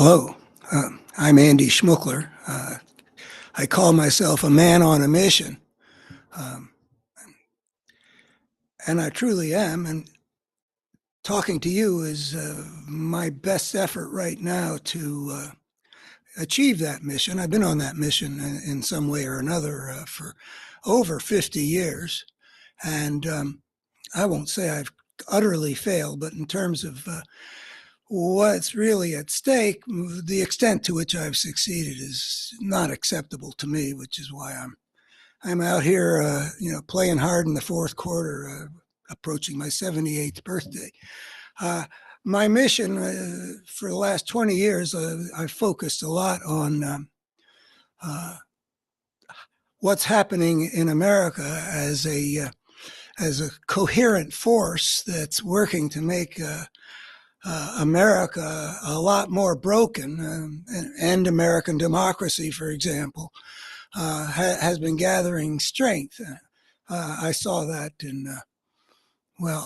Hello, I'm Andy Schmuckler. I call myself a man on a mission, um, and I truly am. And talking to you is my best effort right now to achieve that mission. I've been on that mission in some way or another for over 50 years, and I won't say I've utterly failed, but in terms of what's really at stake, the extent to which I've succeeded is not acceptable to me, which is why I'm out here, playing hard in the fourth quarter, approaching my 78th birthday. Uh, my mission for the last 20 years, I've focused a lot on uh, what's happening in America as a coherent force that's working to make America a lot more broken, and American democracy, for example, has been gathering strength. I saw that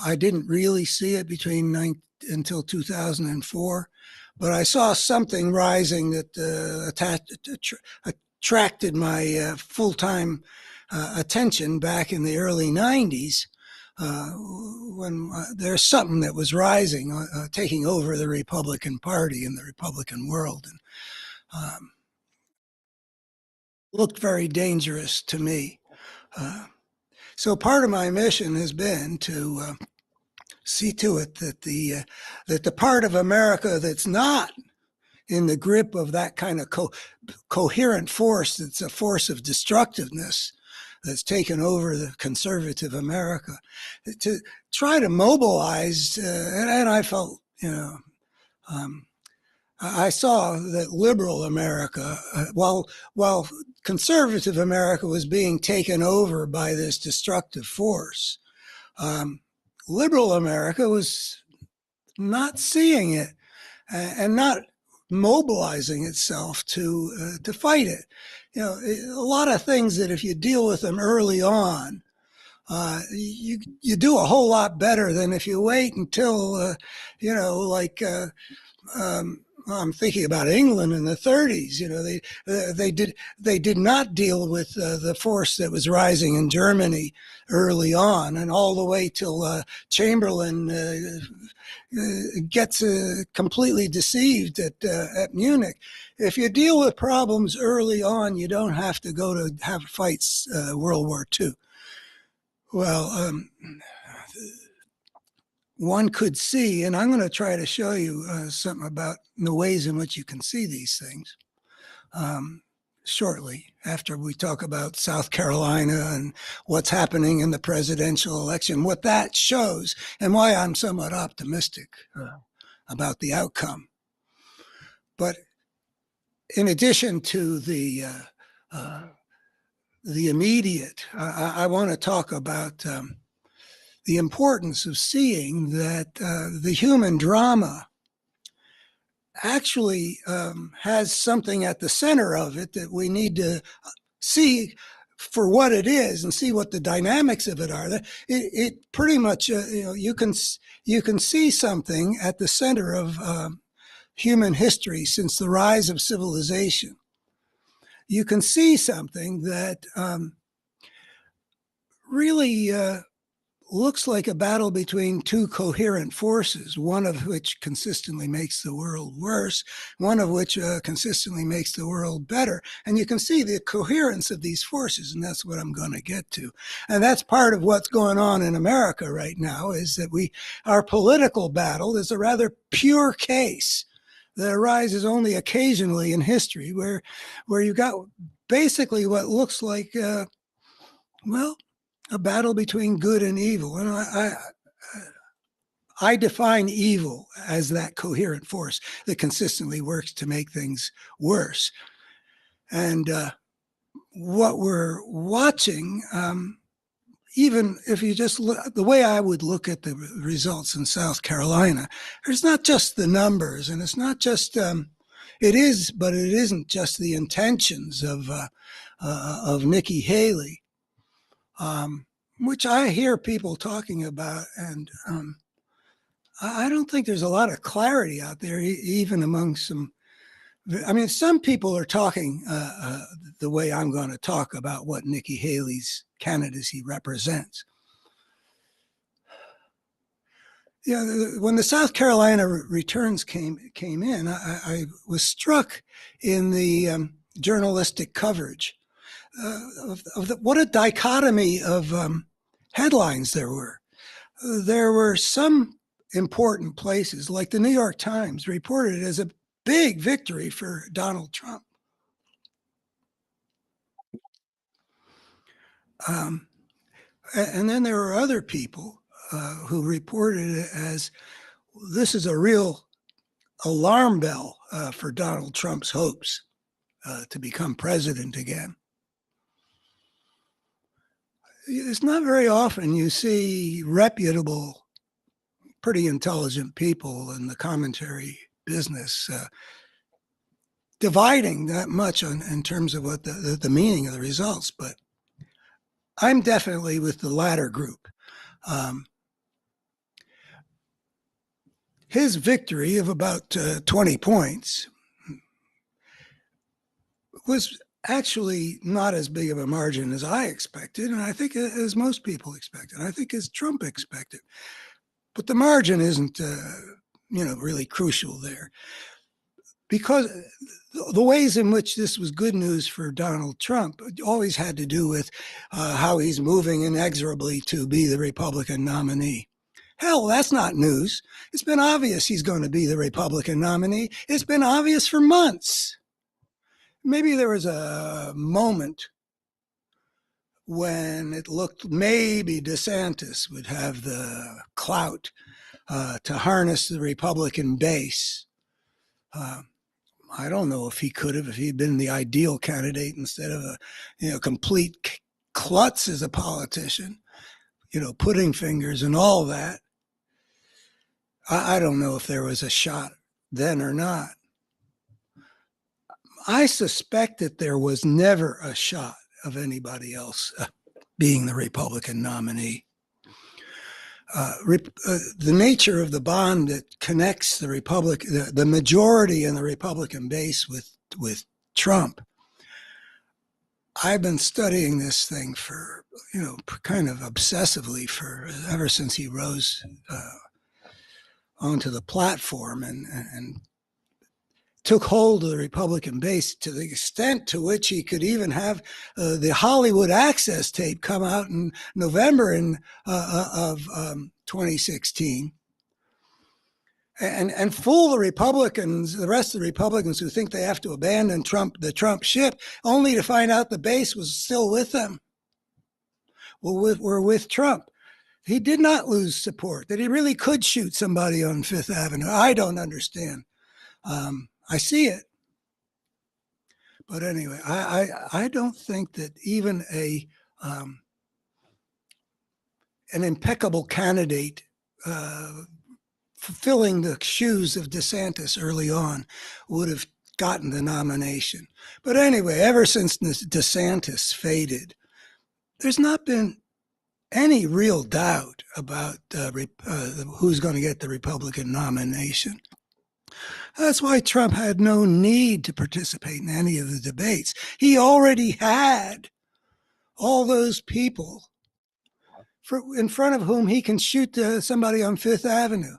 I didn't really see it until 2004, but I saw something rising that attracted my full-time attention back in the early 90s. When there's something that was rising, taking over the Republican Party and the Republican world, and looked very dangerous to me. So part of my mission has been to see to it that the part of America that's not in the grip of that kind of coherent force, that's a force of destructiveness, that's taken over the conservative America, to try to mobilize. And I felt, I saw that liberal America, while conservative America was being taken over by this destructive force, liberal America was not seeing it and not mobilizing itself to fight it. A lot of things that if you deal with them early on, you do a whole lot better than if you wait until, I'm thinking about England in the 30s. They did not deal with the force that was rising in Germany early on, and all the way till Chamberlain gets completely deceived at Munich. If you deal with problems early on, you don't have to go to have fights World War II. Well, one could see, and I'm going to try to show you something about the ways in which you can see these things shortly, after we talk about South Carolina and what's happening in the presidential election, what that shows, and why I'm somewhat optimistic about the outcome. But in addition to the immediate, I want to talk about the importance of seeing that the human drama actually has something at the center of it that we need to see for what it is and see what the dynamics of it are. It pretty much, you can see something at the center of human history since the rise of civilization. You can see something that really looks like a battle between two coherent forces, one of which consistently makes the world worse, one of which consistently makes the world better. And you can see the coherence of these forces, and that's what I'm going to get to. And that's part of what's going on in America right now, is that our political battle is a rather pure case that arises only occasionally in history, where you've got basically what looks like, a battle between good and evil. And I define evil as that coherent force that consistently works to make things worse. And what we're watching, even if you just look, the way I would look at the results in South Carolina, there's not just the numbers, and it's not just, it is, but it isn't just the intentions of Nikki Haley. Which I hear people talking about, and I don't think there's a lot of clarity out there, even among some I mean, some people are talking the way I'm going to talk about what Nikki Haley's candidacy represents. Yeah, when the South Carolina returns came in, I was struck in the journalistic coverage what a dichotomy of headlines there were. There were some important places, like the New York Times reported it as a big victory for Donald Trump. And then there were other people who reported it as this is a real alarm bell for Donald Trump's hopes to become president again. It's not very often you see reputable, pretty intelligent people in the commentary business dividing that much in terms of what the meaning of the results. But I'm definitely with the latter group. His victory of about 20 points was actually not as big of a margin as I expected, and I think as most people expected. I think as Trump expected. But the margin isn't, really crucial there. Because the ways in which this was good news for Donald Trump always had to do with how he's moving inexorably to be the Republican nominee. Hell, that's not news. It's been obvious he's going to be the Republican nominee. It's been obvious for months. Maybe there was a moment when it looked maybe DeSantis would have the clout to harness the Republican base. I don't know if he could have, if he'd been the ideal candidate instead of a complete klutz as a politician, putting fingers and all that. I don't know if there was a shot then or not. I suspect that there was never a shot of anybody else being the Republican nominee. The nature of the bond that connects the majority in the Republican base with Trump. I've been studying this thing for, kind of obsessively ever since he rose onto the platform and took hold of the Republican base to the extent to which he could even have the Hollywood Access tape come out in November of 2016 and fool the Republicans, the rest of the Republicans who think they have to abandon the Trump ship, only to find out the base was still with them. We're with Trump. He did not lose support, that he really could shoot somebody on Fifth Avenue. I don't understand. I see it. But anyway, I don't think that even an impeccable candidate fulfilling the shoes of DeSantis early on would have gotten the nomination. But anyway, ever since DeSantis faded, there's not been any real doubt about who's going to get the Republican nomination. That's why Trump had no need to participate in any of the debates. He already had all those people in front of whom he can shoot somebody on Fifth Avenue.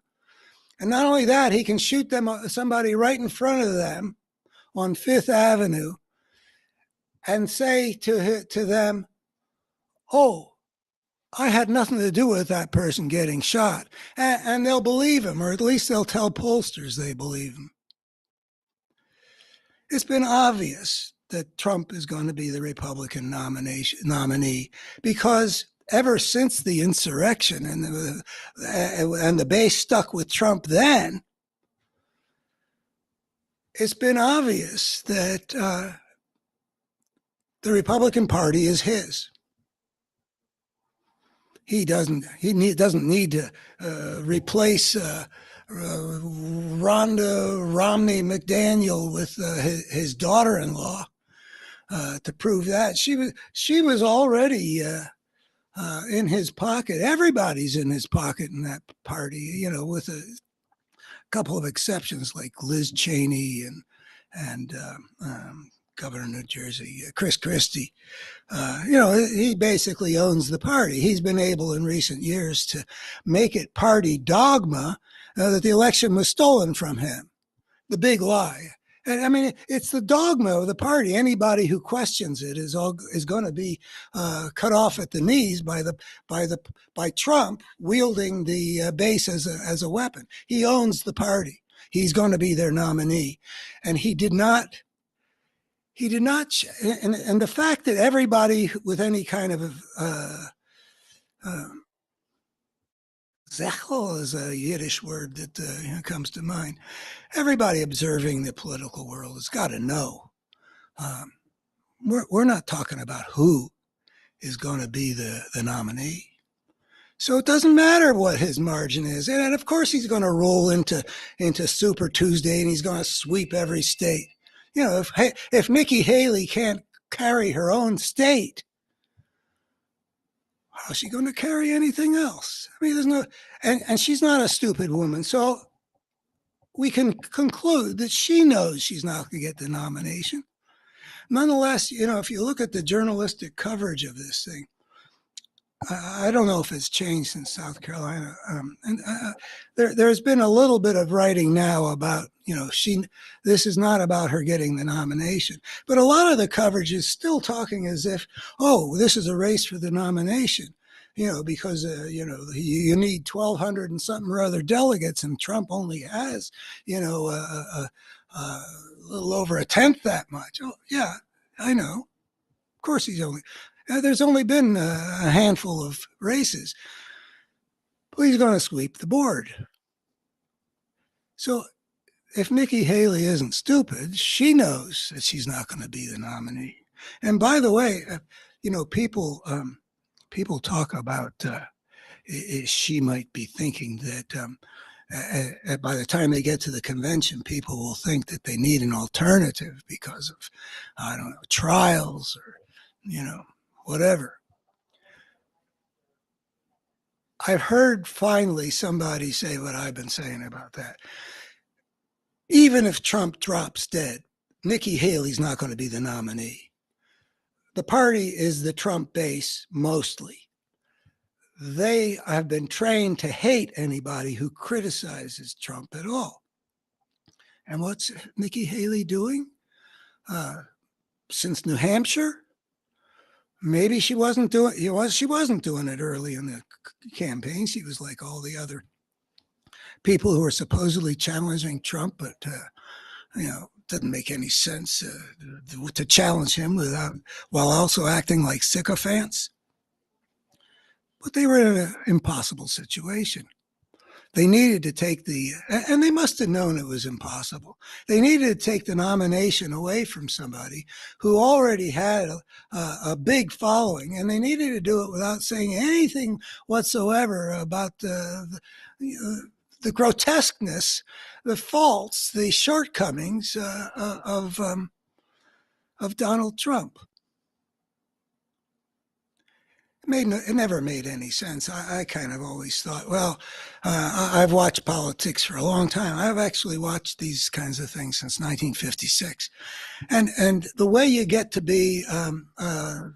And not only that, he can shoot somebody right in front of them on Fifth Avenue and say to them, oh, I had nothing to do with that person getting shot. And they'll believe him, or at least they'll tell pollsters they believe him. It's been obvious that Trump is going to be the Republican nominee because ever since the insurrection and the base stuck with Trump then, it's been obvious that the Republican Party is his. He doesn't need to replace Rhonda Romney McDaniel with his daughter-in-law to prove that. She was already in his pocket. Everybody's in his pocket in that party, with a couple of exceptions like Liz Cheney and Governor of New Jersey, Chris Christie. He basically owns the party. He's been able in recent years to make it party dogma that the election was stolen from him. The big lie. And I mean, it's the dogma of the party. Anybody who questions it is going to be cut off at the knees by Trump wielding the base as a weapon. He owns the party. He's going to be their nominee, and he did not. And the fact that everybody with any kind of Zechel is a Yiddish word that comes to mind. Everybody observing the political world has got to know. We're not talking about who is going to be the nominee. So it doesn't matter what his margin is. And of course, he's going to roll into Super Tuesday and he's going to sweep every state. If Nikki Haley can't carry her own state, how's she going to carry anything else? I mean, there's no, and she's not a stupid woman. So we can conclude that she knows she's not going to get the nomination. Nonetheless, if you look at the journalistic coverage of this thing, I don't know if it's changed since South Carolina. There's been a little bit of writing now about, this is not about her getting the nomination. But a lot of the coverage is still talking as if, this is a race for the nomination, because, you need 1,200 and something or other delegates, and Trump only has, a little over a tenth that much. Oh, yeah, I know. Of course there's only been a handful of races. But he's going to sweep the board. So if Nikki Haley isn't stupid, she knows that she's not going to be the nominee. And by the way, people talk about she might be thinking that by the time they get to the convention, people will think that they need an alternative because of, trials or, whatever. I've heard finally somebody say what I've been saying about that. Even if Trump drops dead, Nikki Haley's not going to be the nominee. The party is the Trump base mostly. They have been trained to hate anybody who criticizes Trump at all. And what's Nikki Haley doing? Since New Hampshire? Maybe she wasn't doing it early in the campaign. She was like all the other people who were supposedly challenging Trump, but doesn't make any sense to challenge him while also acting like sycophants. But they were in an impossible situation. They needed to take and they must have known it was impossible. They needed to take the nomination away from somebody who already had a big following, and they needed to do it without saying anything whatsoever about the grotesqueness, the faults, the shortcomings of Donald Trump. It never made any sense. I kind of always thought, I've watched politics for a long time. I've actually watched these kinds of things since 1956. And the way you get to be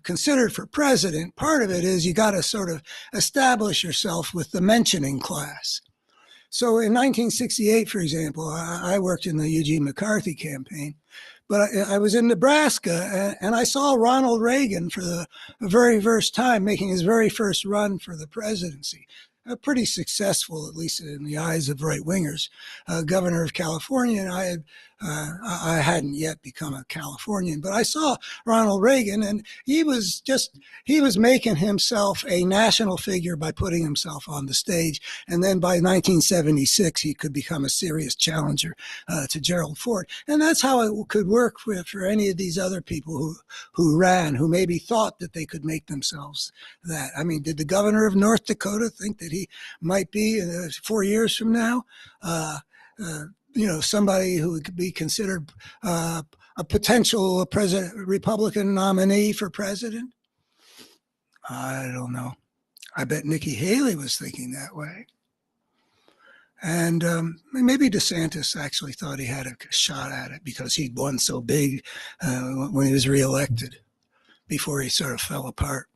considered for president, part of it is you got to sort of establish yourself with the mentioning class. So in 1968, for example, I worked in the Eugene McCarthy campaign. But I was in Nebraska, and I saw Ronald Reagan for the very first time making his very first run for the presidency. Pretty successful, at least in the eyes of right-wingers, governor of California. And I hadn't yet become a Californian, but I saw Ronald Reagan, and he was making himself a national figure by putting himself on the stage. And then by 1976, he could become a serious challenger to Gerald Ford. And that's how it could work for any of these other people who ran, who maybe thought that they could make themselves that. I mean, did the governor of North Dakota think that he might be 4 years from now? Somebody who could be considered a potential Republican nominee for president? I don't know. I bet Nikki Haley was thinking that way. And maybe DeSantis actually thought he had a shot at it because he'd won so big when he was reelected before he sort of fell apart.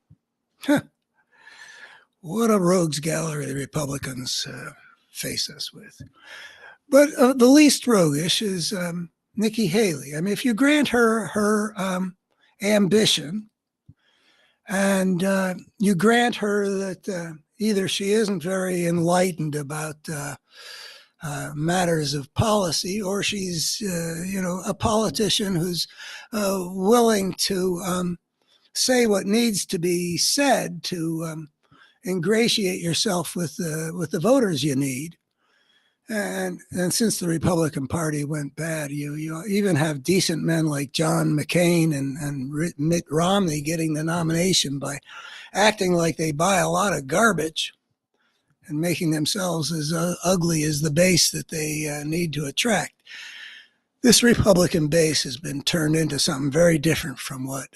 What a rogues gallery the Republicans face us with. But the least roguish is Nikki Haley. I mean, if you grant her ambition, and you grant her that either she isn't very enlightened about matters of policy, or she's a politician who's willing to say what needs to be said to ingratiate yourself with the voters you need. And since the Republican Party went bad, you even have decent men like John McCain and Mitt Romney getting the nomination by acting like they buy a lot of garbage and making themselves as ugly as the base that they need to attract. This Republican base has been turned into something very different from what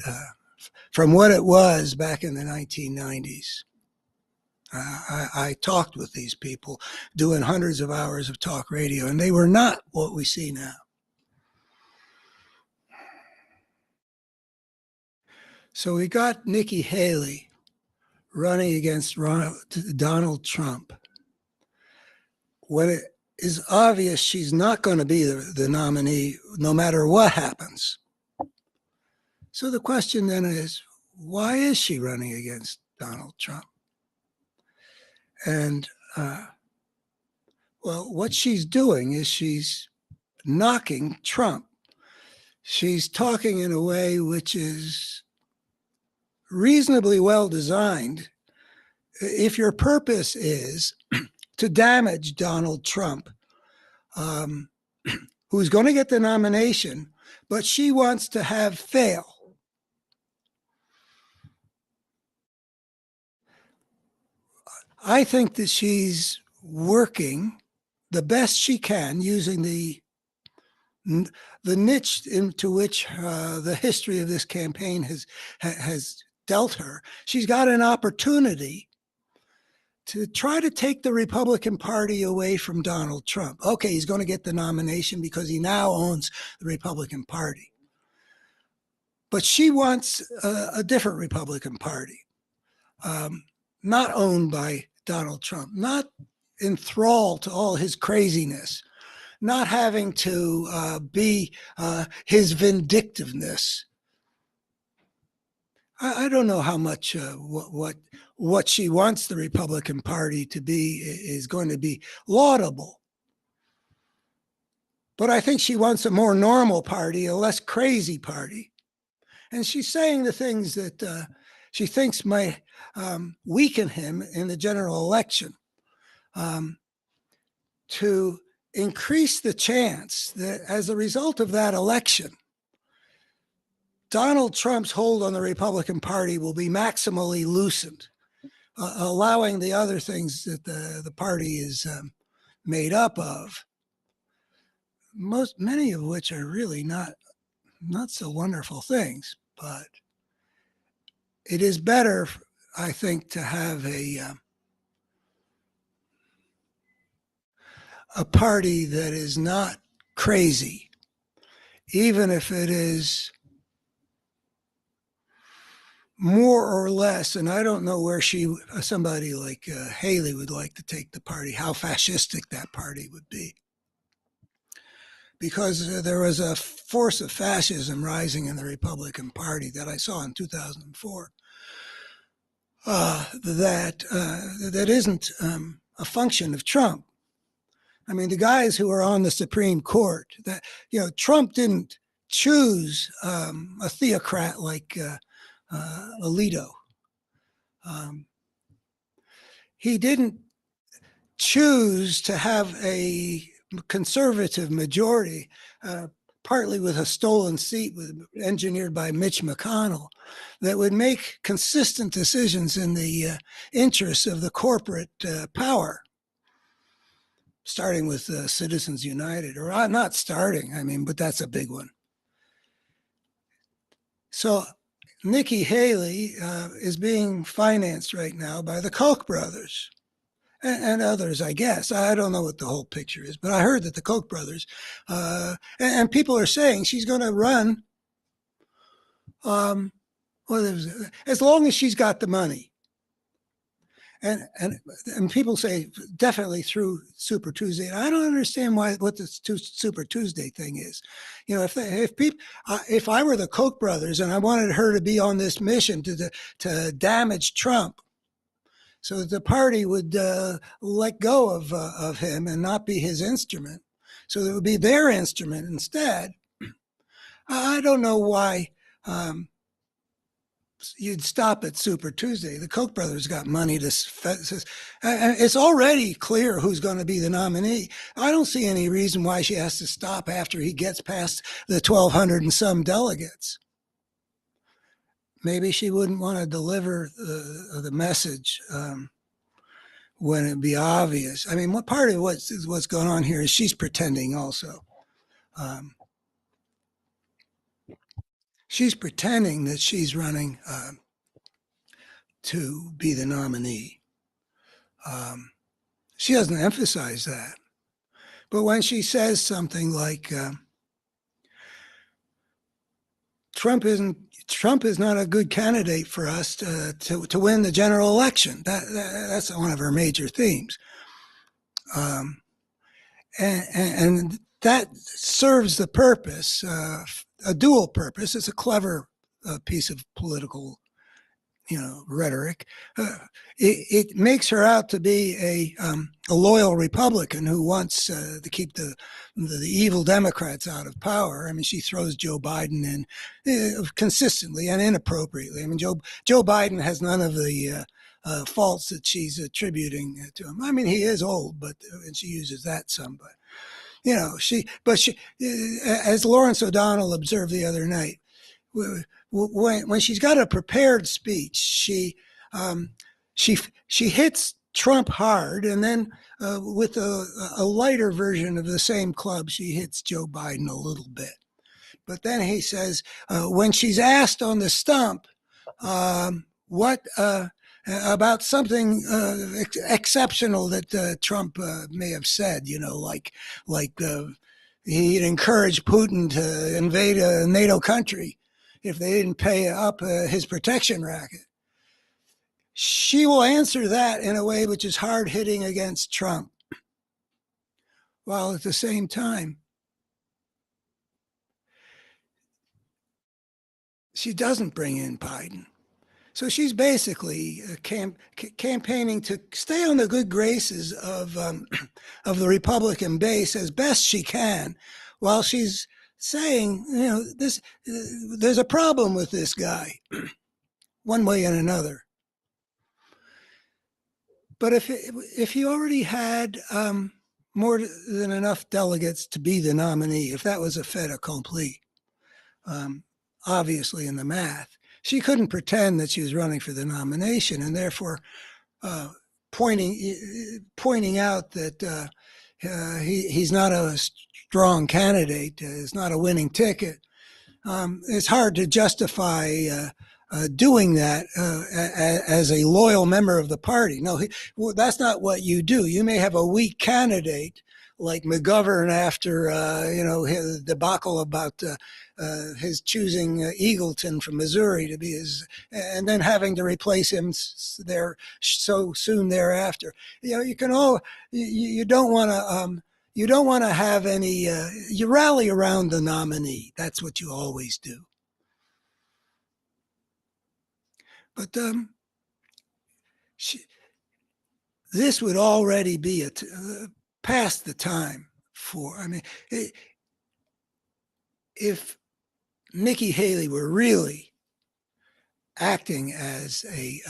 it was back in the 1990s. I talked with these people doing hundreds of hours of talk radio, and they were not what we see now. So we got Nikki Haley running against Donald Trump, when it is obvious she's not going to be the nominee no matter what happens. So the question then is, why is she running against Donald Trump? And, well, what she's doing is she's knocking Trump. She's talking in a way which is reasonably well designed. If your purpose is to damage Donald Trump, who's going to get the nomination, but she wants to have fail. I think that she's working the best she can using the niche into which the history of this campaign has dealt her. She's got an opportunity to try to take the Republican Party away from Donald Trump. Okay, he's going to get the nomination because he now owns the Republican Party. But she wants a different Republican Party, not owned by Donald Trump, not enthralled to all his craziness, not having to be his vindictiveness. I don't know how much what she wants the Republican Party to be is going to be laudable. But I think she wants a more normal party, a less crazy party. And she's saying the things that she thinks might weaken him in the general election, to increase the chance that as a result of that election, Donald Trump's hold on the Republican Party will be maximally loosened, allowing the other things that the party is made up of, many of which are really not so wonderful things. But it is better, I think, to have a party that is not crazy, even if it is more or less, and I don't know where somebody like Haley would like to take the party, how fascistic that party would be. Because there was a force of fascism rising in the Republican Party that I saw in 2004 that isn't a function of Trump. I mean, the guys who are on the Supreme Court, Trump didn't choose a theocrat like Alito. He didn't choose to have a conservative majority, partly with a stolen seat engineered by Mitch McConnell, that would make consistent decisions in the interests of the corporate power, starting with Citizens United, or not starting, but that's a big one. So Nikki Haley is being financed right now by the Koch brothers. and others, I guess. I don't know what the whole picture is, but I heard that the Koch brothers, and people are saying she's going to run, um, well, as long as she's got the money. And people say definitely through Super Tuesday. And I don't understand what the Super Tuesday thing is. You know, if I were the Koch brothers and I wanted her to be on this mission to damage Trump, so that the party would let go of him and not be his instrument, so that it would be their instrument instead. I don't know why. You'd stop at Super Tuesday. The Koch brothers got money to. It's already clear who's going to be the nominee. I don't see any reason why she has to stop after he gets past the 1,200 and some delegates. Maybe she wouldn't want to deliver the message when it'd be obvious. I mean, what part of what's going on here is she's pretending also. She's pretending that she's running to be the nominee. She doesn't emphasize that. But when she says something like, Trump is not a good candidate for us to win the general election. That's one of her major themes. And that serves the purpose, a dual purpose. It's a clever piece of political, rhetoric. It makes her out to be a loyal Republican who wants to keep the evil Democrats out of power. I mean, she throws Joe Biden in consistently and inappropriately. I mean, Joe Biden has none of the faults that she's attributing to him. I mean, he is old, and she uses that some, but. She, as Lawrence O'Donnell observed the other night, when she's got a prepared speech, she hits Trump hard, and then with a lighter version of the same club, she hits Joe Biden a little bit. But then he says, when she's asked on the stump, what about something exceptional that Trump may have said, like he'd encourage Putin to invade a NATO country if they didn't pay up his protection racket. She will answer that in a way which is hard hitting against Trump, while at the same time she doesn't bring in Biden. So she's basically campaigning to stay on the good graces of the Republican base as best she can, while she's saying, there's a problem with this guy, one way and another. But if he already had more than enough delegates to be the nominee, if that was a fait accompli, obviously in the math, she couldn't pretend that she was running for the nomination, and therefore pointing out that he's not a strong candidate, is not a winning ticket. It's hard to justify doing that as a loyal member of the party. No, that's not what you do. You may have a weak candidate like McGovern after his debacle about his choosing Eagleton from Missouri to be his, and then having to replace him there so soon thereafter. You don't want to have any. You rally around the nominee. That's what you always do. But this would already be past the time for. I mean, if Nikki Haley were really acting as a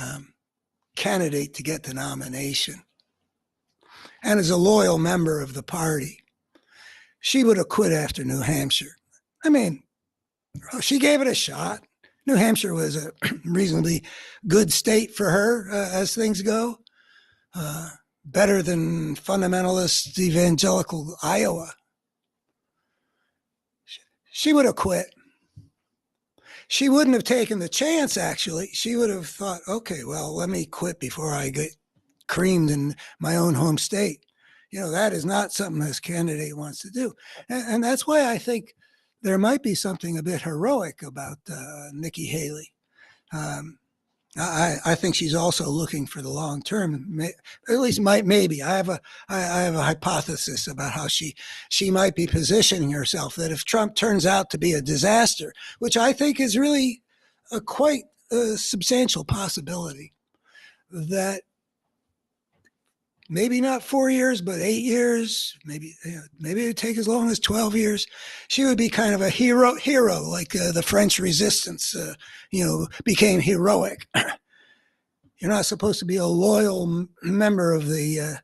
candidate to get the nomination and as a loyal member of the party, she would have quit after New Hampshire. I mean, she gave it a shot. New Hampshire was a reasonably good state for her as things go. Better than fundamentalist evangelical Iowa. She would have quit. She wouldn't have taken the chance, actually. She would have thought, okay, well, let me quit before I creamed in my own home state. That is not something this candidate wants to do. And that's why I think there might be something a bit heroic about Nikki Haley. Um, I think she's also looking for the long term. At least maybe I have a hypothesis about how she might be positioning herself, that if Trump turns out to be a disaster, which I think is really a quite substantial possibility, that maybe not 4 years, but 8 years, maybe it'd take as long as 12 years. She would be kind of a hero, like the French Resistance, became heroic. You're not supposed to be a loyal member of the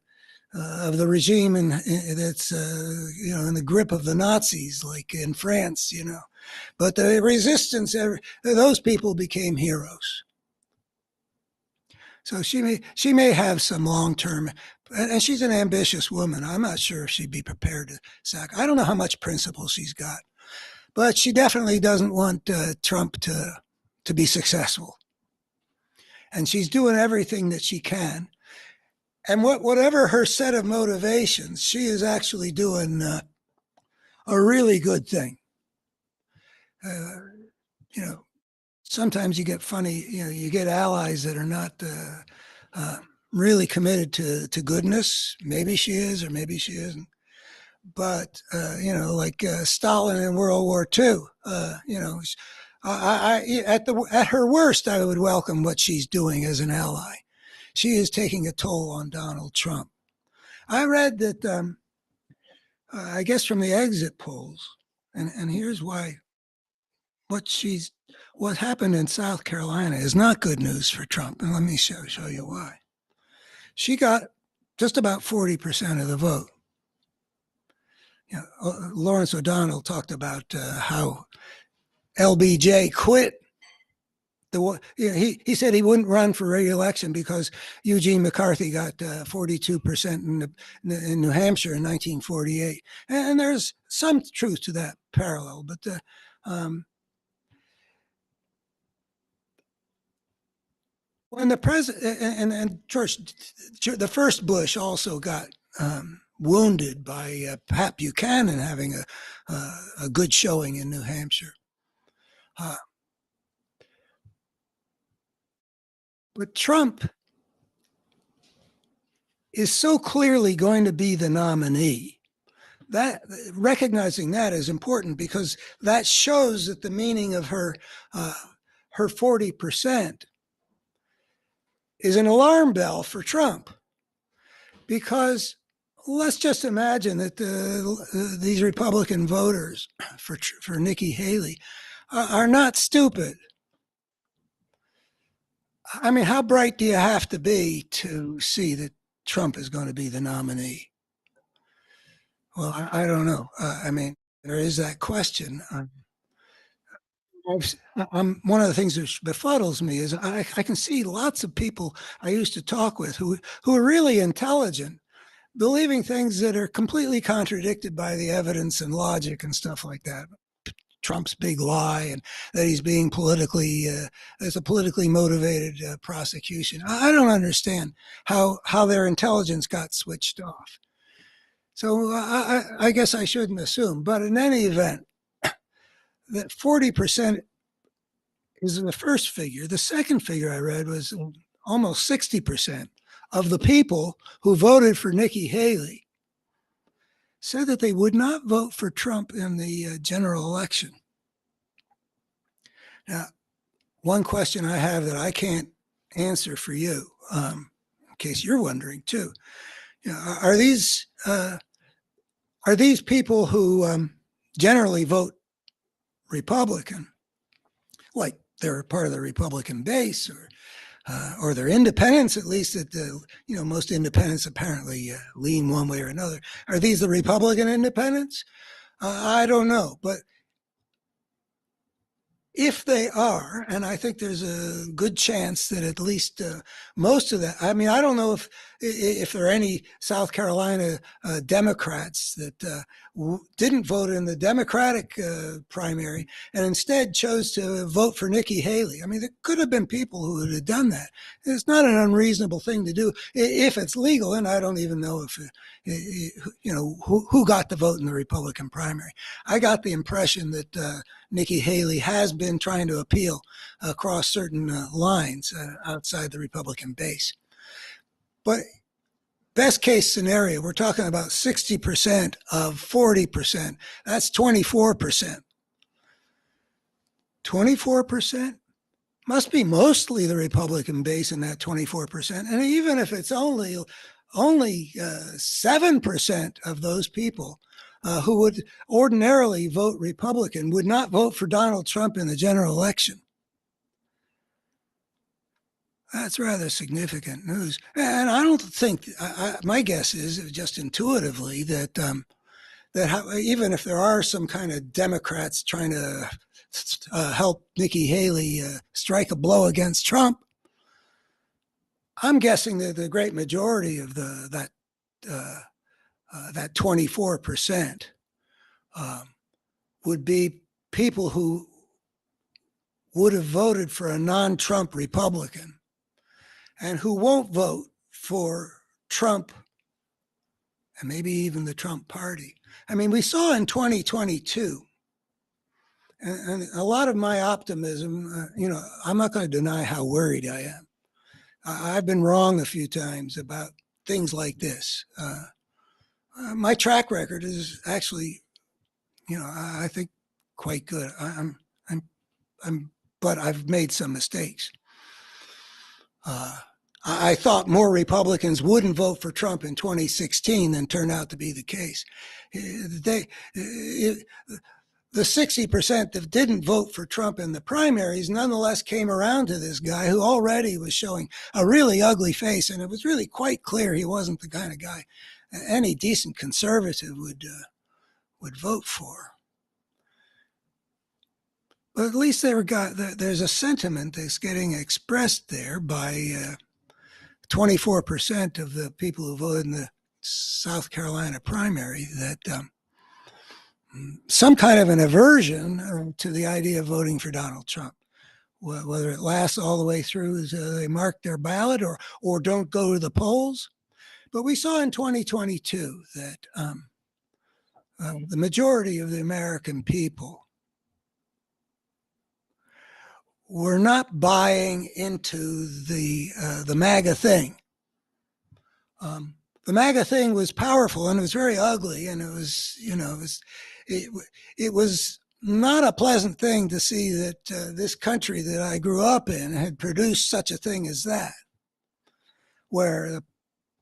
regime, and that's in the grip of the Nazis, like in France. But the resistance, those people became heroes. So she may have some long term, and she's an ambitious woman. I'm not sure if she'd be prepared to sack. I don't know how much principle she's got, but she definitely doesn't want Trump to be successful, and she's doing everything that she can. And whatever her set of motivations, she is actually doing a really good thing. You know, Sometimes you get funny, you get allies that are not really committed to goodness. Maybe she is, or maybe she isn't. But like Stalin in World War II. At her worst, I would welcome what she's doing as an ally. She is taking a toll on Donald Trump. I read that, I guess from the exit polls, and here's why. What happened in South Carolina is not good news for Trump, and let me show you why. She got just about 40% of the vote. Lawrence O'Donnell talked about how LBJ quit. He said he wouldn't run for re-election because Eugene McCarthy got 42% in New Hampshire in 1948, and there's some truth to that parallel. But when the president and George, the first Bush also got wounded by Pat Buchanan having a good showing in New Hampshire. But Trump is so clearly going to be the nominee that recognizing that is important, because that shows that the meaning of her 40% is an alarm bell for Trump. Because let's just imagine that these Republican voters for Nikki Haley are not stupid. I mean, how bright do you have to be to see that Trump is going to be the nominee? Well, I don't know. I mean, there is that question. One of the things that befuddles me is I can see lots of people I used to talk with who are really intelligent, believing things that are completely contradicted by the evidence and logic and stuff like that. Trump's big lie, and that he's being it's a politically motivated prosecution. I don't understand how their intelligence got switched off. So I guess I shouldn't assume. But in any event, that 40% is the first figure. The second figure I read was almost 60% of the people who voted for Nikki Haley said that they would not vote for Trump in the general election. Now, one question I have that I can't answer for you, in case you're wondering too, are these people who generally vote Republican, like they're part of the Republican base, or they're independents, at least that most independents apparently lean one way or another. Are these the Republican independents? I don't know, but if they are, and I think there's a good chance that at least most of that, I mean, I don't know if there are any South Carolina Democrats that didn't vote in the Democratic primary and instead chose to vote for Nikki Haley. I mean, there could have been people who would have done that. It's not an unreasonable thing to do if it's legal, and I don't even know if who got the vote in the Republican primary. I got the impression that Nikki Haley has been trying to appeal across certain lines outside the Republican base. But best case scenario, we're talking about 60% of 40%. That's 24%. 24% must be mostly the Republican base in that 24%. And even if it's only 7% of those people who would ordinarily vote Republican would not vote for Donald Trump in the general election. That's rather significant news. And I don't think, my guess is just intuitively that even if there are some kind of Democrats trying to help Nikki Haley strike a blow against Trump, I'm guessing that the great majority of that 24% would be people who would have voted for a non-Trump Republican and who won't vote for Trump and maybe even the Trump party. I mean, we saw in 2022, and a lot of my optimism, I'm not going to deny how worried I am. I've been wrong a few times about things like this. My track record is actually, I think quite good. But I've made some mistakes. I thought more Republicans wouldn't vote for Trump in 2016 than turned out to be the case. The 60% that didn't vote for Trump in the primaries nonetheless came around to this guy who already was showing a really ugly face, and it was really quite clear he wasn't the kind of guy any decent conservative would vote for. But at least there's a sentiment that's getting expressed there by 24% of the people who voted in the South Carolina primary that some kind of an aversion to the idea of voting for Donald Trump, whether it lasts all the way through as they mark their ballot or don't go to the polls. But we saw in 2022 that the majority of the American people were not buying into the MAGA thing. The MAGA thing was powerful and it was very ugly, and it was not a pleasant thing to see that this country that I grew up in had produced such a thing as that, where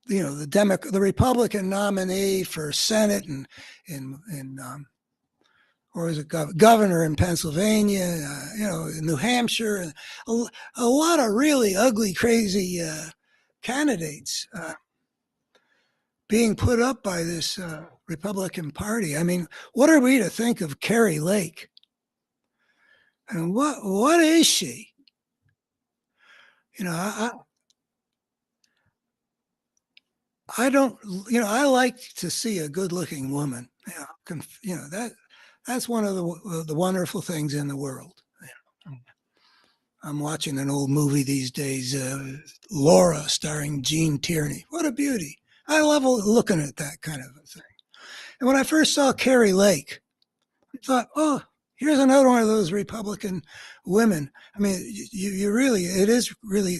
the Republican nominee for Senate and or was it governor in Pennsylvania, in New Hampshire, and a lot of really ugly, crazy candidates being put up by this Republican Party. I mean, what are we to think of Carrie Lake? And what is she? I don't, I like to see a good-looking woman. That's one of the wonderful things in the world. I'm watching an old movie these days, Laura, starring Gene Tierney. What a beauty. I love looking at that kind of a thing. And when I first saw Carrie Lake, I thought, oh, here's another one of those Republican women. I mean, it is really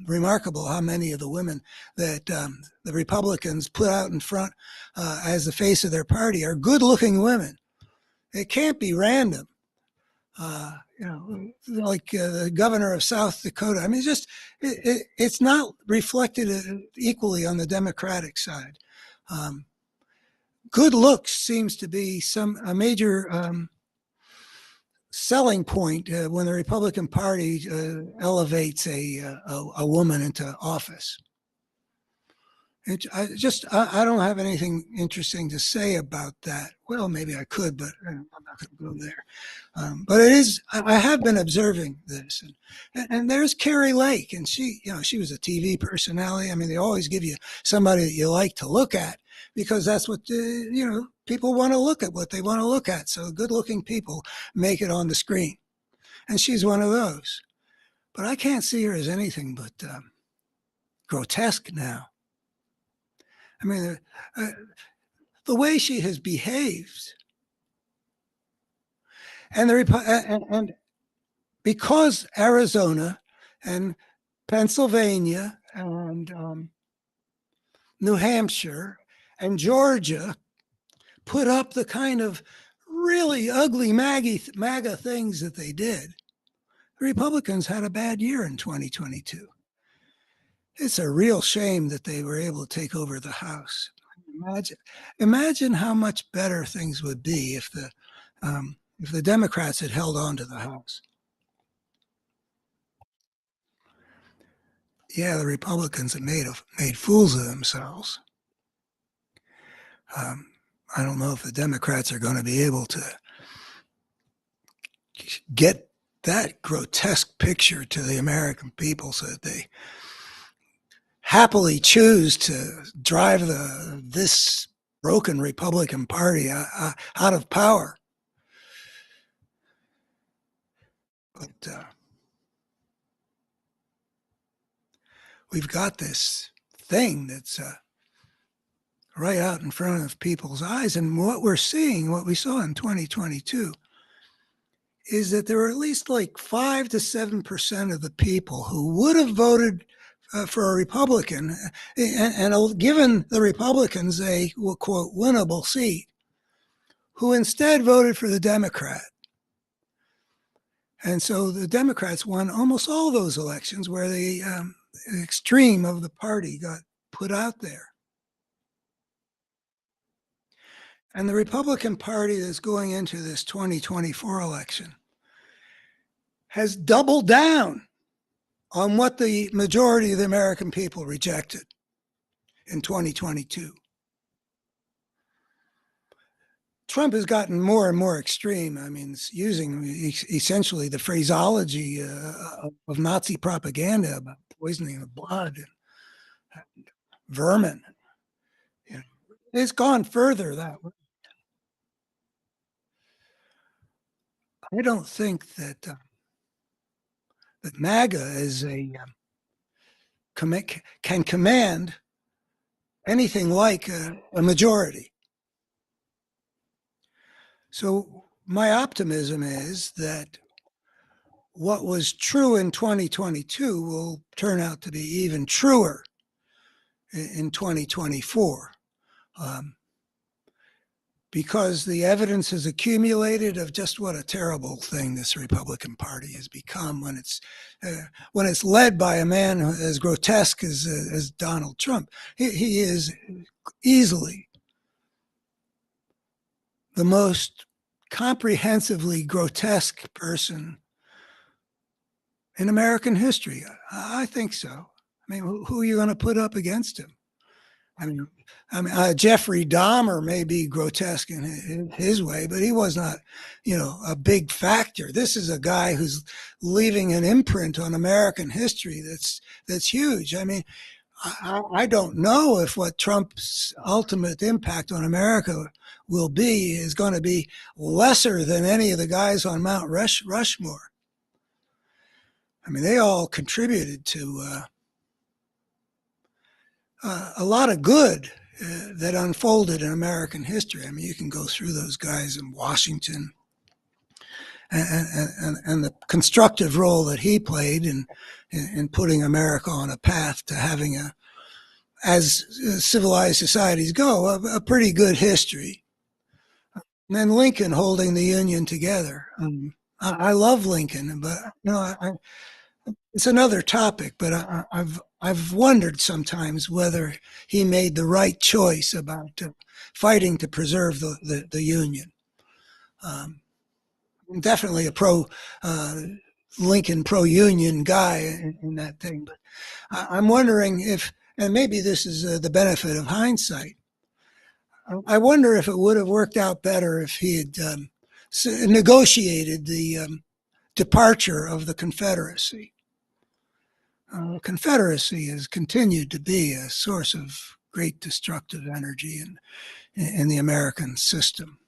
remarkable how many of the women that the Republicans put out in front as the face of their party are good-looking women. It can't be random. Like the governor of South Dakota. I mean, it's not reflected equally on the Democratic side. Good looks seems to be a major selling point when the Republican Party elevates a woman into office. I don't have anything interesting to say about that. Well, maybe I could, but I'm not going to go there. But it is. I have been observing this, and there's Carrie Lake, and she was a TV personality. I mean, they always give you somebody that you like to look at because that's what people want to look at. What they want to look at. So good-looking people make it on the screen, and she's one of those. But I can't see her as anything but grotesque now. I mean, the way she has behaved, and and because Arizona and Pennsylvania and New Hampshire and Georgia put up the kind of really ugly MAGA things that they did, the Republicans had a bad year in 2022. It's a real shame that they were able to take over the House. Imagine how much better things would be if the Democrats had held on to the House. Yeah, the Republicans have made fools of themselves. I don't know if the Democrats are going to be able to get that grotesque picture to the American people so that they happily choose to drive this broken Republican Party out of power. But we've got this thing that's right out in front of people's eyes. And what we're seeing, what we saw in 2022, is that there were at least like 5 to 7% of the people who would have voted for a Republican and given the Republicans a, quote, winnable seat, who instead voted for the Democrat. And so the Democrats won almost all those elections where the extreme of the party got put out there. And the Republican Party that's going into this 2024 election has doubled down on what the majority of the American people rejected in 2022. Trump has gotten more and more extreme. I mean, it's using essentially the phraseology of Nazi propaganda about poisoning the blood and vermin. It's gone further that way. I don't think that that MAGA is can command anything like a majority. So my optimism is that what was true in 2022 will turn out to be even truer in 2024. Because the evidence has accumulated of just what a terrible thing this Republican Party has become when it's led by a man as grotesque as Donald Trump. He is easily the most comprehensively grotesque person in American history. I think so. I mean, who are you going to put up against him? I mean, Jeffrey Dahmer may be grotesque in his way, but he was not, a big factor. This is a guy who's leaving an imprint on American history that's huge. I mean, I don't know if what Trump's ultimate impact on America will be is going to be lesser than any of the guys on Mount Rushmore. I mean, they all contributed to a lot of good that unfolded in American history. I mean, you can go through those guys in Washington and the constructive role that he played in putting America on a path to having as civilized societies go, a pretty good history. And then Lincoln holding the Union together. I love Lincoln, but it's another topic. But I've wondered sometimes whether he made the right choice about fighting to preserve the Union. I'm definitely a Lincoln pro-Union guy in that thing, but I'm wondering if and maybe this is the benefit of hindsight. I wonder if it would have worked out better if he had negotiated the departure of the Confederacy. Confederacy has continued to be a source of great destructive energy in the American system.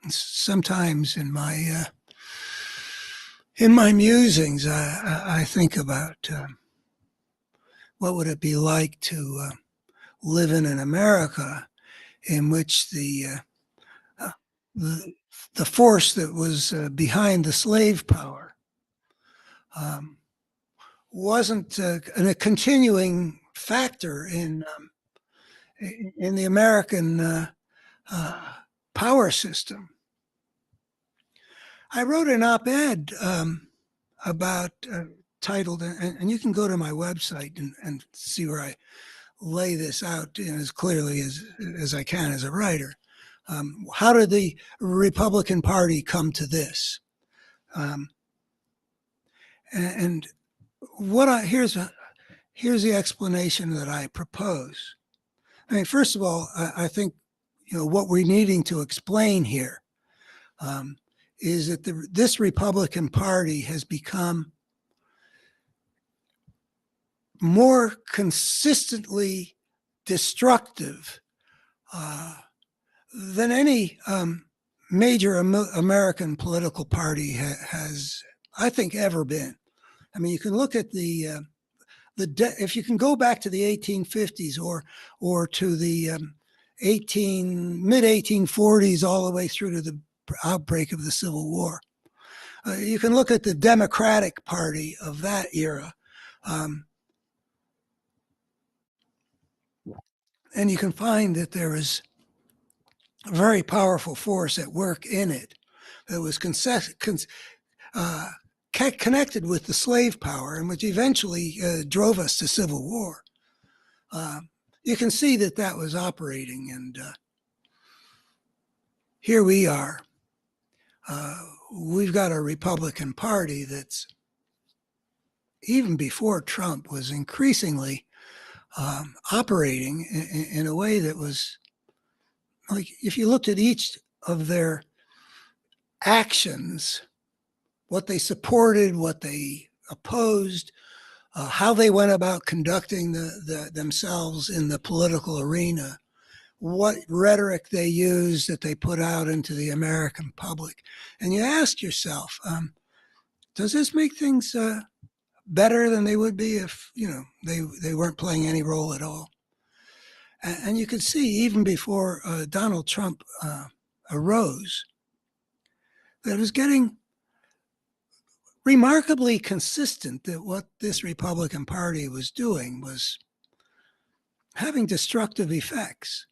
Sometimes in my musings, I think about what would it be like to live in an America in which the force that was behind the slave power wasn't a continuing factor in the American power system. I wrote an op-ed about titled, and you can go to my website and see where I lay this out as clearly as I can as a writer. How did the Republican Party come to this? And here's the explanation that I propose. I mean, first of all, I think what we're needing to explain here is that this Republican Party has become more consistently destructive than any major American political party has, I think, ever been. I mean, you can look at if you can go back to the 1850s or to the mid 1840s all the way through to the outbreak of the Civil War. You can look at the Democratic Party of that era, and you can find that there is a very powerful force at work in it that was connected with the slave power and which eventually drove us to civil war. You can see that was operating, and here we are. We've got a Republican Party that's, even before Trump, was increasingly operating in a way that was like, if you looked at each of their actions, what they supported, what they opposed, how they went about conducting themselves in the political arena, what rhetoric they used that they put out into the American public. And you ask yourself, does this make things better than they would be if they weren't playing any role at all? And you could see, even before Donald Trump arose, that it was getting remarkably consistent that what this Republican Party was doing was having destructive effects.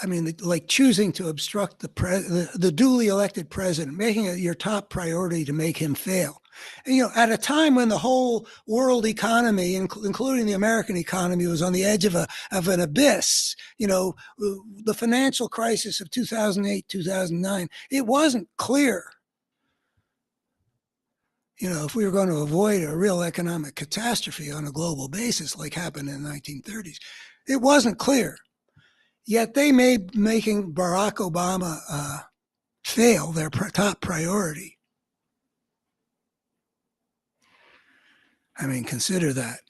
I mean, like choosing to obstruct the duly elected president, making it your top priority to make him fail. And, at a time when the whole world economy, including the American economy, was on the edge of an abyss, the financial crisis of 2008, 2009, it wasn't clear, if we were going to avoid a real economic catastrophe on a global basis like happened in the 1930s. It wasn't clear. Yet they made making Barack Obama fail their top priority. I mean, consider that.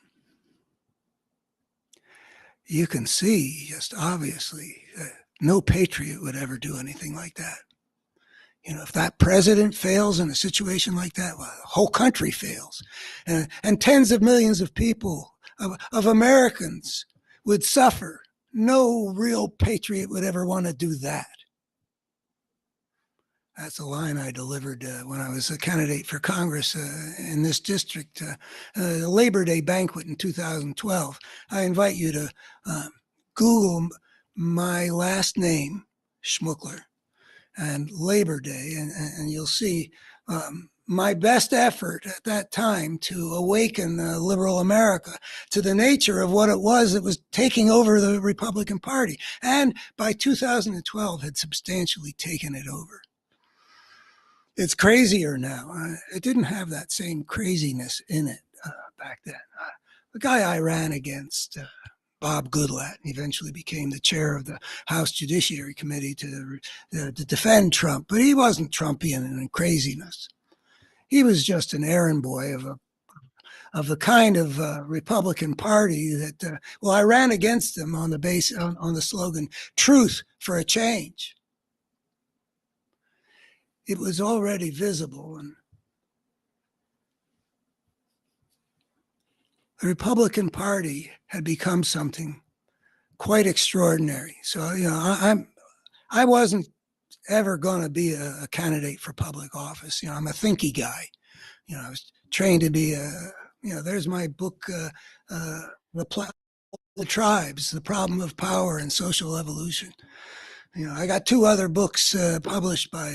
You can see, just obviously, that no patriot would ever do anything like that. If that president fails in a situation like that, well, the whole country fails. And tens of millions of people, of Americans, would suffer. No real patriot would ever want to do that. That's a line I delivered when I was a candidate for Congress in this district, a Labor Day banquet in 2012. I invite you to Google my last name, Schmuckler, and Labor Day, and you'll see my best effort at that time to awaken liberal America to the nature of what it was that was taking over the Republican Party, and by 2012 had substantially taken it over. It's crazier now. It didn't have that same craziness in it back then. The guy I ran against, Bob Goodlatte, eventually became the chair of the House Judiciary Committee to defend Trump, but he wasn't Trumpian in craziness. He was just an errand boy of the kind of Republican Party that, well, I ran against them on the base on the slogan "Truth for a Change." It was already visible, and the Republican Party had become something quite extraordinary. So, I wasn't ever going to be a candidate for public office. I'm a thinky guy. I was trained to be there's my book, the Tribes, The Problem of Power and Social Evolution. I got two other books published by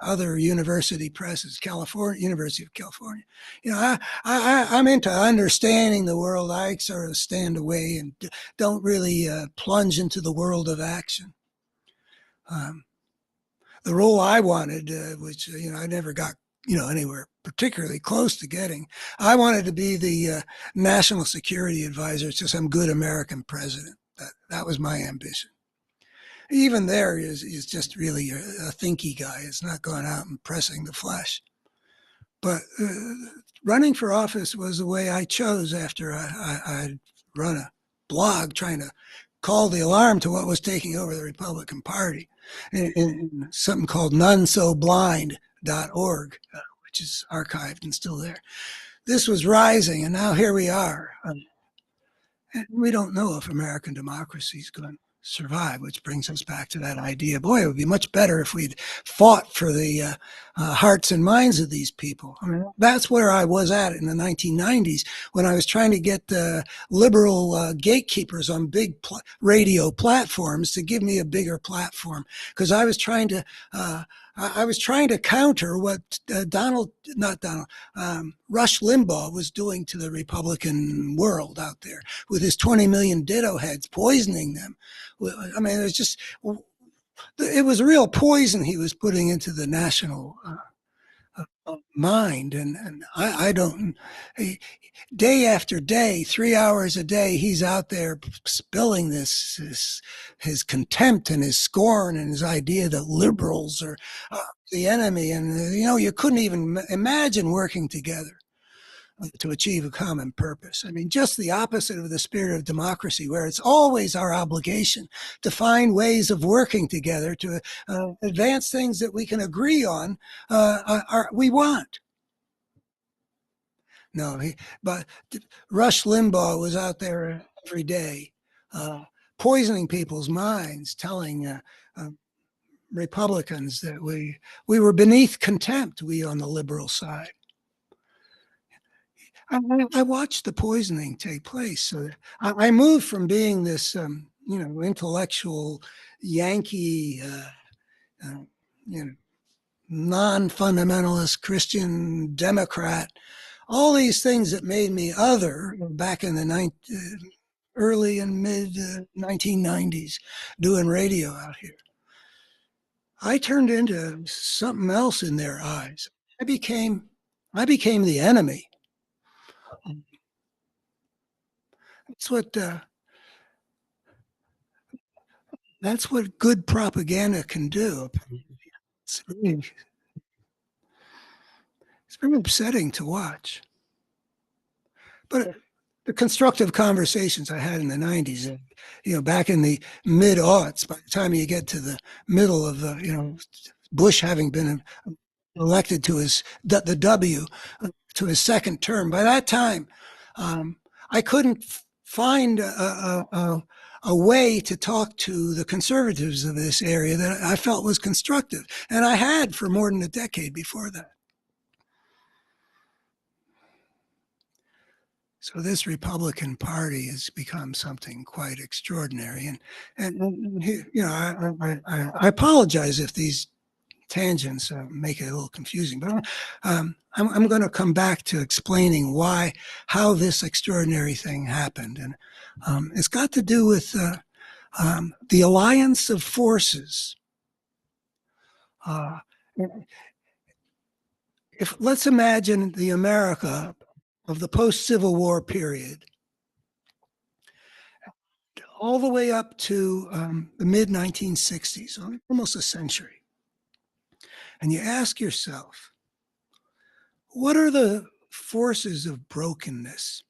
other university presses, University of California. I'm into understanding the world. I sort of stand away and don't really plunge into the world of action. The role I wanted, which I never got anywhere particularly close to getting, I wanted to be the national security advisor to some good American president. That was my ambition. Even there is just really a thinky guy. It's not going out and pressing the flesh. But running for office was the way I chose after I'd run a blog trying to call the alarm to what was taking over the Republican Party in something called nonesoblind.org, which is archived and still there. This was rising, and now here we are. And we don't know if American democracy is going to survive, which brings us back to that idea. Boy, it would be much better if we'd fought for the hearts and minds of these people. I mean, that's where I was at in the 1990s when I was trying to get liberal gatekeepers on big radio platforms to give me a bigger platform, because I was trying to counter what Rush Limbaugh was doing to the Republican world out there with his 20 million ditto heads, poisoning them. I mean, it was real poison he was putting into the national mind. And I don't, day after day, 3 hours a day, he's out there spilling his contempt and his scorn and his idea that liberals are the enemy. And, you couldn't even imagine working together to achieve a common purpose. I mean, just the opposite of the spirit of democracy, where it's always our obligation to find ways of working together to advance things that we can agree on, we want. No, but Rush Limbaugh was out there every day, poisoning people's minds, telling Republicans that we were beneath contempt, we on the liberal side. I watched the poisoning take place. So I moved from being this, intellectual Yankee, non-fundamentalist Christian Democrat, all these things that made me other back in the early and mid 1990s, doing radio out here. I turned into something else in their eyes. I became the enemy. That's what good propaganda can do. It's very upsetting to watch. But the constructive conversations I had in the 90s, back in the mid-aughts, by the time you get to the middle of the, Bush having been elected to the W to his second term, by that time, I couldn't find a way to talk to the conservatives of this area that I felt was constructive. And I had for more than a decade before that. So this Republican Party has become something quite extraordinary. And I apologize if these tangents make it a little confusing, but I'm going to come back to explaining how this extraordinary thing happened. And it's got to do with the alliance of forces. let's imagine the America of the post-Civil War period, all the way up to the mid-1960s, almost a century. And you ask yourself, what are the forces of brokenness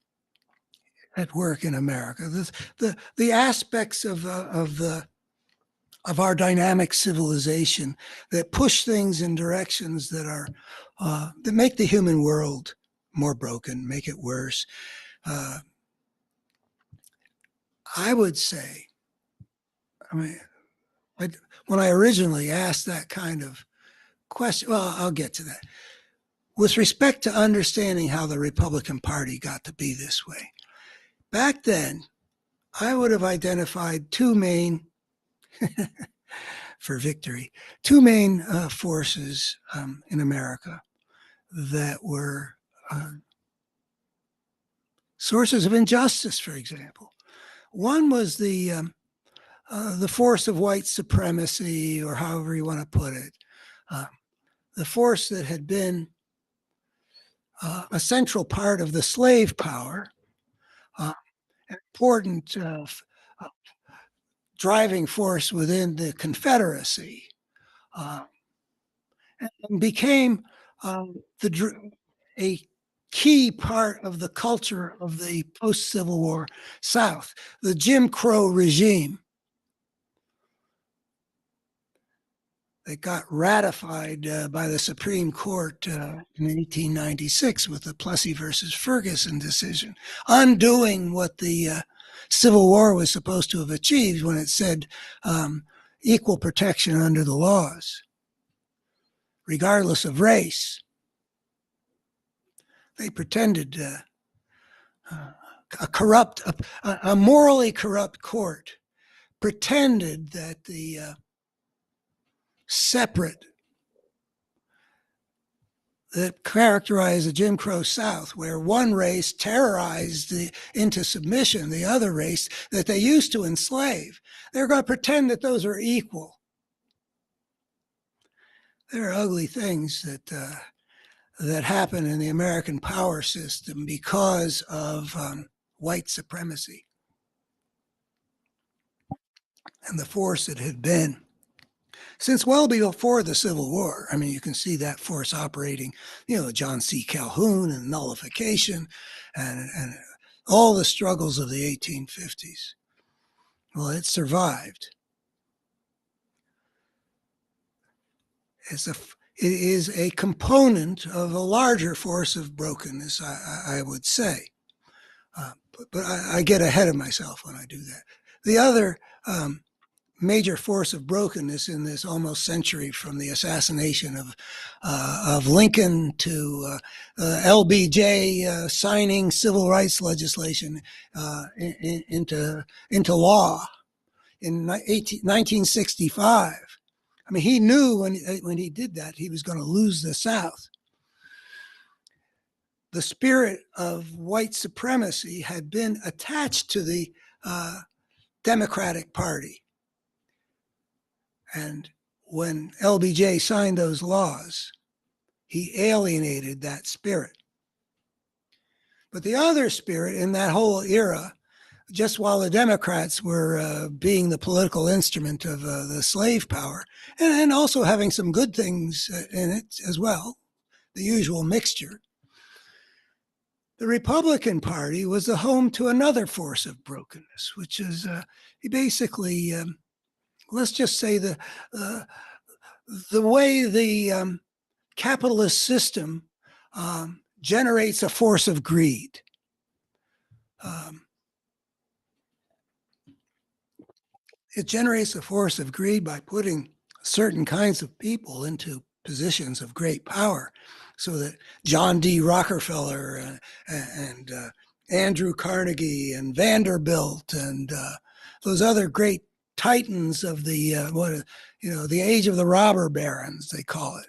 at work in America? The aspects of our dynamic civilization that push things in directions that are that make the human world more broken, make it worse. I would say, when I originally asked that kind of question, well, I'll get to that. With respect to understanding how the Republican Party got to be this way, back then, I would have identified two main for victory, two main forces in America that were sources of injustice, for example. One was the force of white supremacy, or however you want to put it, the force that had been a central part of the slave power, an important driving force within the Confederacy, and became a key part of the culture of the post-Civil War South, the Jim Crow regime that got ratified by the Supreme Court in 1896 with the Plessy versus Ferguson decision, undoing what the Civil War was supposed to have achieved when it said equal protection under the laws, regardless of race. They pretended a morally corrupt court pretended that the separate that characterized the Jim Crow South, where one race terrorized into submission the other race that they used to enslave. They're going to pretend that those are equal. There are ugly things that happen in the American power system because of white supremacy and the force it had been since well before the Civil War. I mean, you can see that force operating, John C. Calhoun and nullification and all the struggles of the 1850s. Well, it survived. It is a component of a larger force of brokenness, I would say. But I get ahead of myself when I do that. The other major force of brokenness in this almost century, from the assassination of Lincoln to LBJ signing civil rights legislation into law in 1965. I mean, he knew when he did that, he was going to lose the South. The spirit of white supremacy had been attached to the Democratic Party. And when LBJ signed those laws, he alienated that spirit. But the other spirit in that whole era, just while the Democrats were being the political instrument of the slave power, and also having some good things in it as well, the usual mixture, the Republican Party was the home to another force of brokenness, which is basically, let's just say, the way the capitalist system generates a force of greed. It generates a force of greed by putting certain kinds of people into positions of great power, so that John D. Rockefeller and Andrew Carnegie and Vanderbilt and those other great titans of the the age of the robber barons, they call it.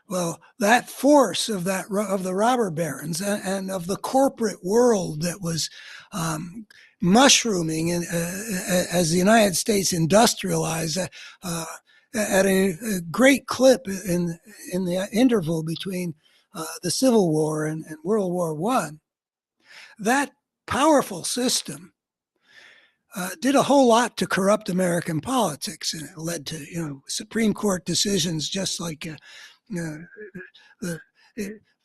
Well, that force of the robber barons and of the corporate world that was mushrooming as the United States industrialized, at a great clip in the interval between the Civil War and World War I. That powerful system did a whole lot to corrupt American politics, and it led to Supreme Court decisions just like the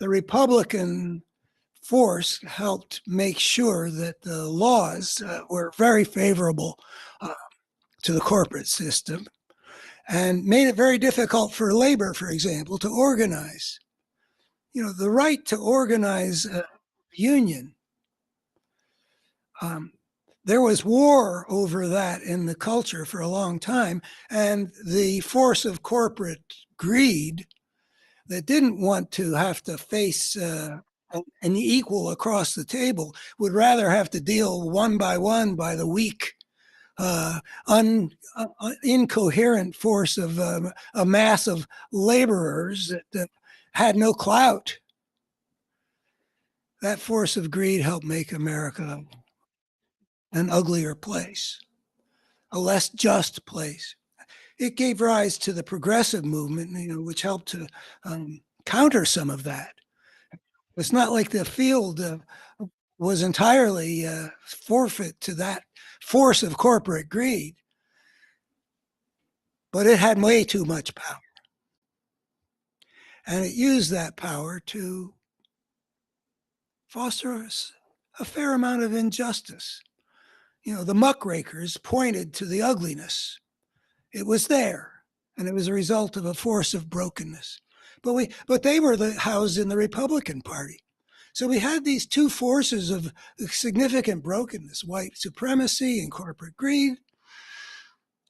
the Republican force helped make sure that the laws were very favorable to the corporate system, and made it very difficult for labor, for example, to organize. The right to organize a union. There was war over that in the culture for a long time, and the force of corporate greed that didn't want to have to face an equal across the table would rather have to deal one by the weak, incoherent force of a mass of laborers that had no clout. That force of greed helped make America an uglier place, a less just place. It gave rise to the progressive movement, which helped to counter some of that. It's not like the field was entirely forfeit to that force of corporate greed, but it had way too much power. And it used that power to foster a fair amount of injustice. The muckrakers pointed to the ugliness. It was there, and it was a result of a force of brokenness. But they were housed in the Republican Party. So we had these two forces of significant brokenness: white supremacy and corporate greed.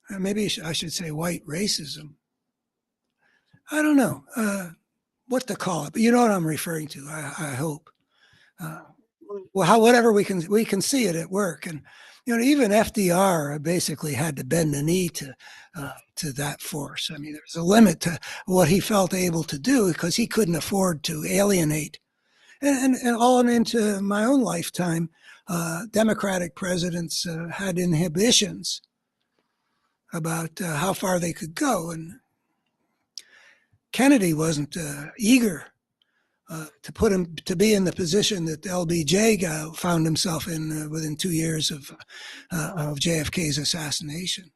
Maybe I should say white racism. I don't know what to call it, but you know what I'm referring to, I hope. Whatever we can see it at work. And even FDR basically had to bend the knee to that force. I mean, there's a limit to what he felt able to do because he couldn't afford to alienate. And all into my own lifetime, Democratic presidents had inhibitions about how far they could go. And Kennedy wasn't eager to be in the position that LBJ found himself in within 2 years of JFK's assassination.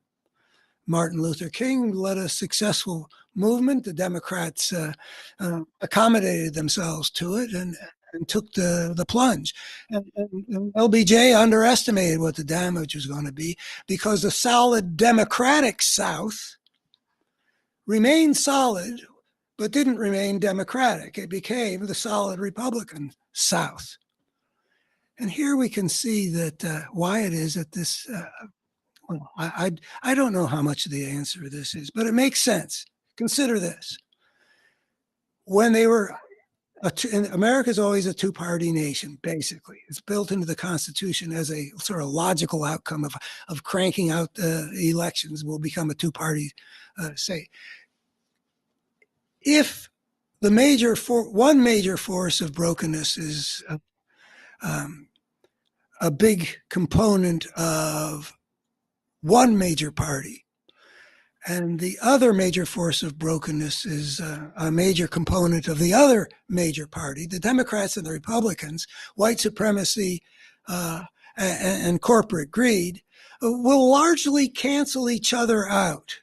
Martin Luther King led a successful movement. The Democrats accommodated themselves to it and took the plunge. And LBJ underestimated what the damage was going to be, because the solid Democratic South remained solid, but didn't remain democratic. It became the solid Republican South. And here we can see that why it is that this, I don't know how much of the answer to this is, but it makes sense. Consider this. When they were, America's always a two-party nation, basically. It's built into the Constitution as a sort of logical outcome of cranking out elections will become a two-party state. If one major force of brokenness is a big component of one major party, and the other major force of brokenness is a major component of the other major party, the Democrats and the Republicans, white supremacy and corporate greed, will largely cancel each other out.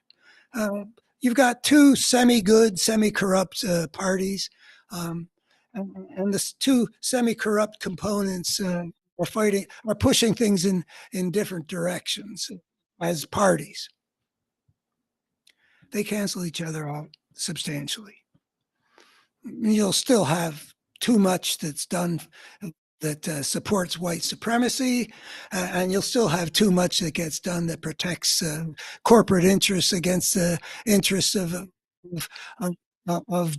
You've got two semi-good, semi-corrupt parties, and the two semi-corrupt components are pushing things in different directions as parties. They cancel each other out substantially. You'll still have too much that's done that supports white supremacy, and you'll still have too much that gets done that protects corporate interests against the interests of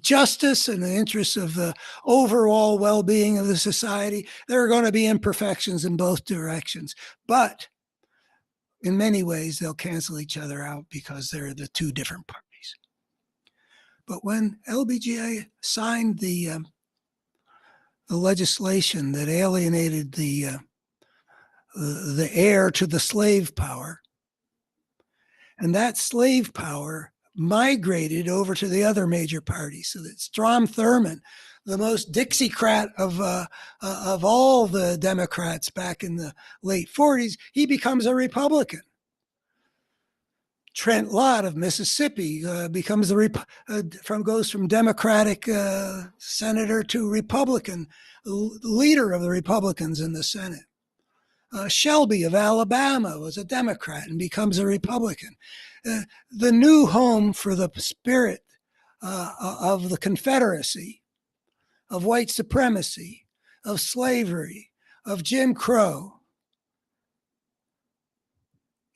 justice and the interests of the overall well-being of the society. There are going to be imperfections in both directions, but in many ways they'll cancel each other out because they're the two different parties. But when LBJ signed the legislation that alienated the heir to the slave power, and that slave power migrated over to the other major parties, so that Strom Thurmond, the most Dixiecrat of all the Democrats back in the late 40s, he becomes a Republican. Trent Lott of Mississippi becomes goes from Democratic senator to Republican leader of the Republicans in the Senate. Shelby of Alabama was a Democrat and becomes a Republican. The new home for the spirit of the Confederacy, of white supremacy, of slavery, of Jim Crow.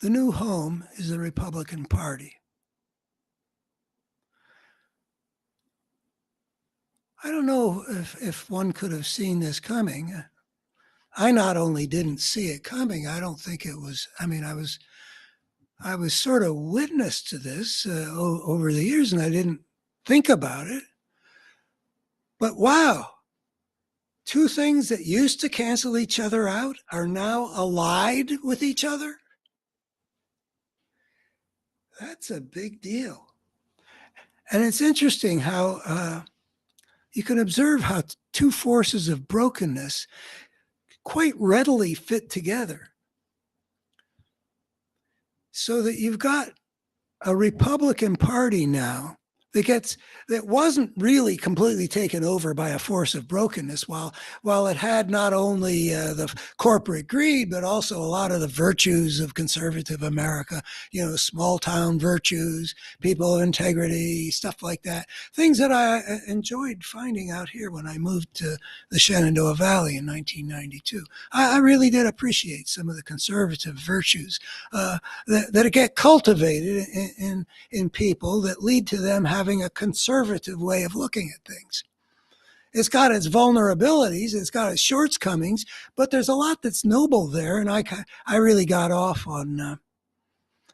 The new home is the Republican Party. I don't know if one could have seen this coming. I not only didn't see it coming, I don't think it was, I was sort of witness to this over the years, and I didn't think about it. But wow, two things that used to cancel each other out are now allied with each other. That's a big deal. And it's interesting how you can observe how two forces of brokenness quite readily fit together. So that you've got a Republican Party now that wasn't really completely taken over by a force of brokenness, while it had not only the corporate greed, but also a lot of the virtues of conservative America, small town virtues, people of integrity, stuff like that. Things that I enjoyed finding out here when I moved to the Shenandoah Valley in 1992. I really did appreciate some of the conservative virtues that get cultivated in people that lead to them having a conservative way of looking at things. It's got its vulnerabilities, it's got its shortcomings, but there's a lot that's noble there, and I really got off on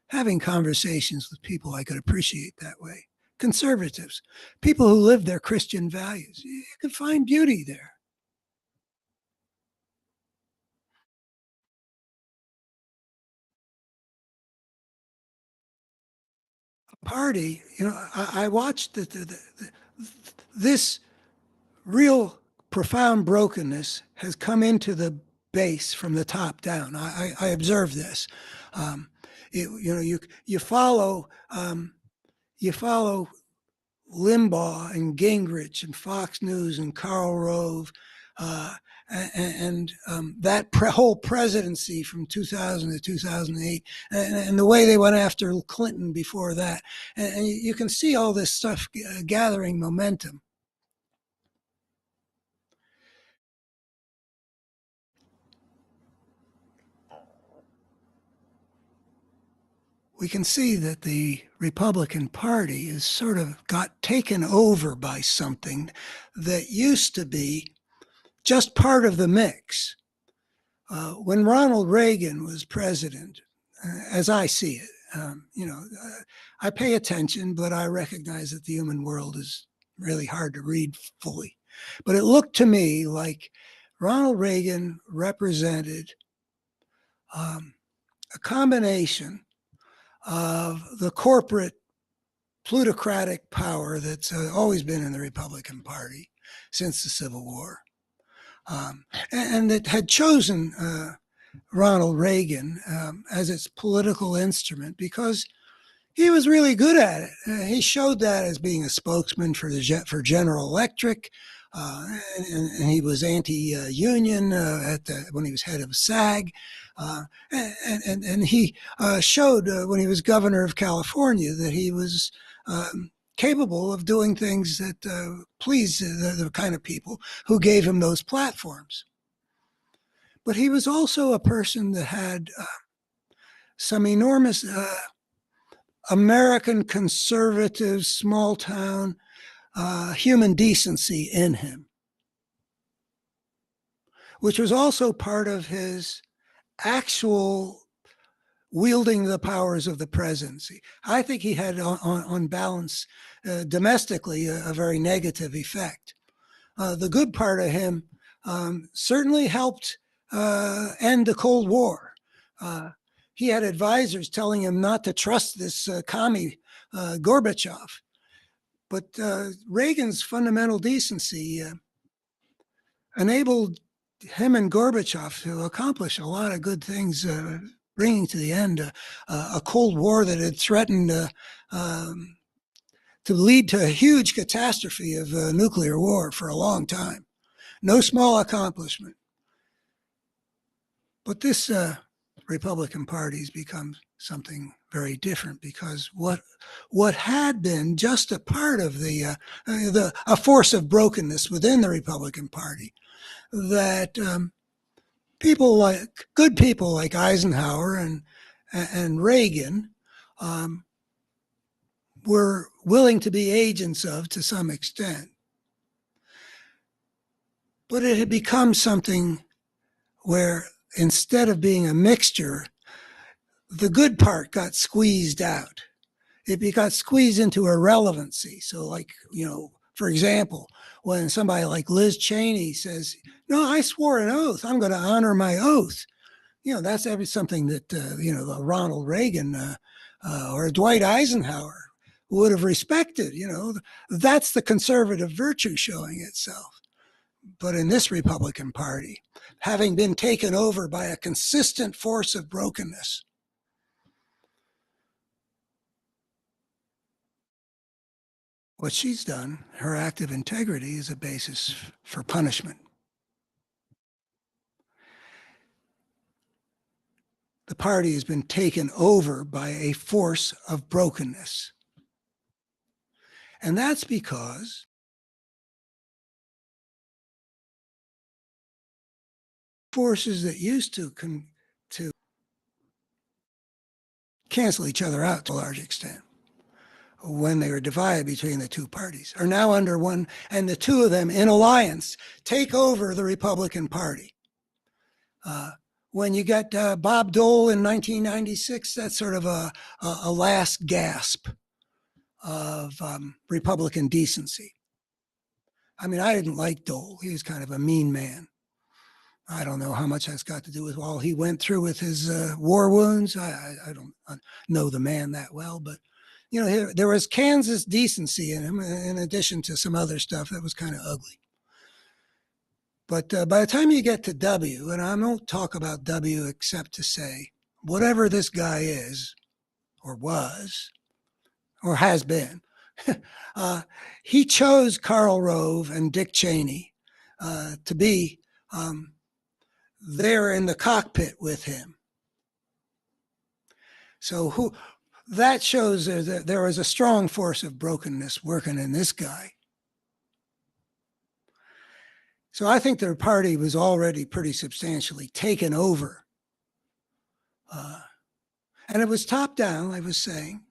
having conversations with people I could appreciate that way. Conservatives, people who live their Christian values. You can find beauty there. Party, I watched this real profound brokenness has come into the base from the top down. I observe this. You follow Limbaugh and Gingrich and Fox News and Karl Rove and that whole presidency from 2000 to 2008 and the way they went after Clinton before that. And you can see all this stuff gathering momentum. We can see that the Republican Party is sort of got taken over by something that used to be just part of the mix. When Ronald Reagan was president, as I see it, I pay attention, but I recognize that the human world is really hard to read fully. But it looked to me like Ronald Reagan represented a combination of the corporate plutocratic power that's always been in the Republican Party since the Civil War, and that had chosen Ronald Reagan as its political instrument because he was really good at it. He showed that as being a spokesman for General Electric, and he was anti-union when he was head of SAG, and he showed when he was governor of California that he was capable of doing things that pleased the kind of people who gave him those platforms. But he was also a person that had some enormous American conservative, small town human decency in him, which was also part of his actual wielding the powers of the presidency. I think he had, on balance, domestically, a very negative effect. The good part of him certainly helped end the Cold War. he had advisors telling him not to trust this commie Gorbachev. But Reagan's fundamental decency enabled him and Gorbachev to accomplish a lot of good things, bringing to the end a Cold War that had threatened to lead to a huge catastrophe of nuclear war for a long time. No small accomplishment. But this Republican Party has become something very different, because what had been just a part of a force of brokenness within the Republican Party, that good people like Eisenhower and Reagan were willing to be agents of to some extent. But it had become something where, instead of being a mixture, the good part got squeezed out. It got squeezed into irrelevancy. So, like, for example, when somebody like Liz Cheney says, "No, I swore an oath. I'm going to honor my oath." That's something that, Ronald Reagan or Dwight Eisenhower would have respected. That's the conservative virtue showing itself. But in this Republican Party, having been taken over by a consistent force of brokenness, what she's done, her act of integrity, is a basis for punishment. The party has been taken over by a force of brokenness. And that's because forces that used to cancel each other out to a large extent, when they were divided between the two parties, are now under one, and the two of them in alliance take over the Republican Party. When you get Bob Dole in 1996, that's sort of a last gasp of Republican decency. I mean, I didn't like Dole. He was kind of a mean man. I don't know how much that's got to do with all he went through with his war wounds. I don't know the man that well, but there was Kansas decency in him, in addition to some other stuff that was kind of ugly. But by the time you get to W, and I won't talk about W except to say, whatever this guy is, or was, or has been, he chose Karl Rove and Dick Cheney to be there in the cockpit with him. So that shows that there was a strong force of brokenness working in this guy. So I think their party was already pretty substantially taken over. And it was top down, I was saying.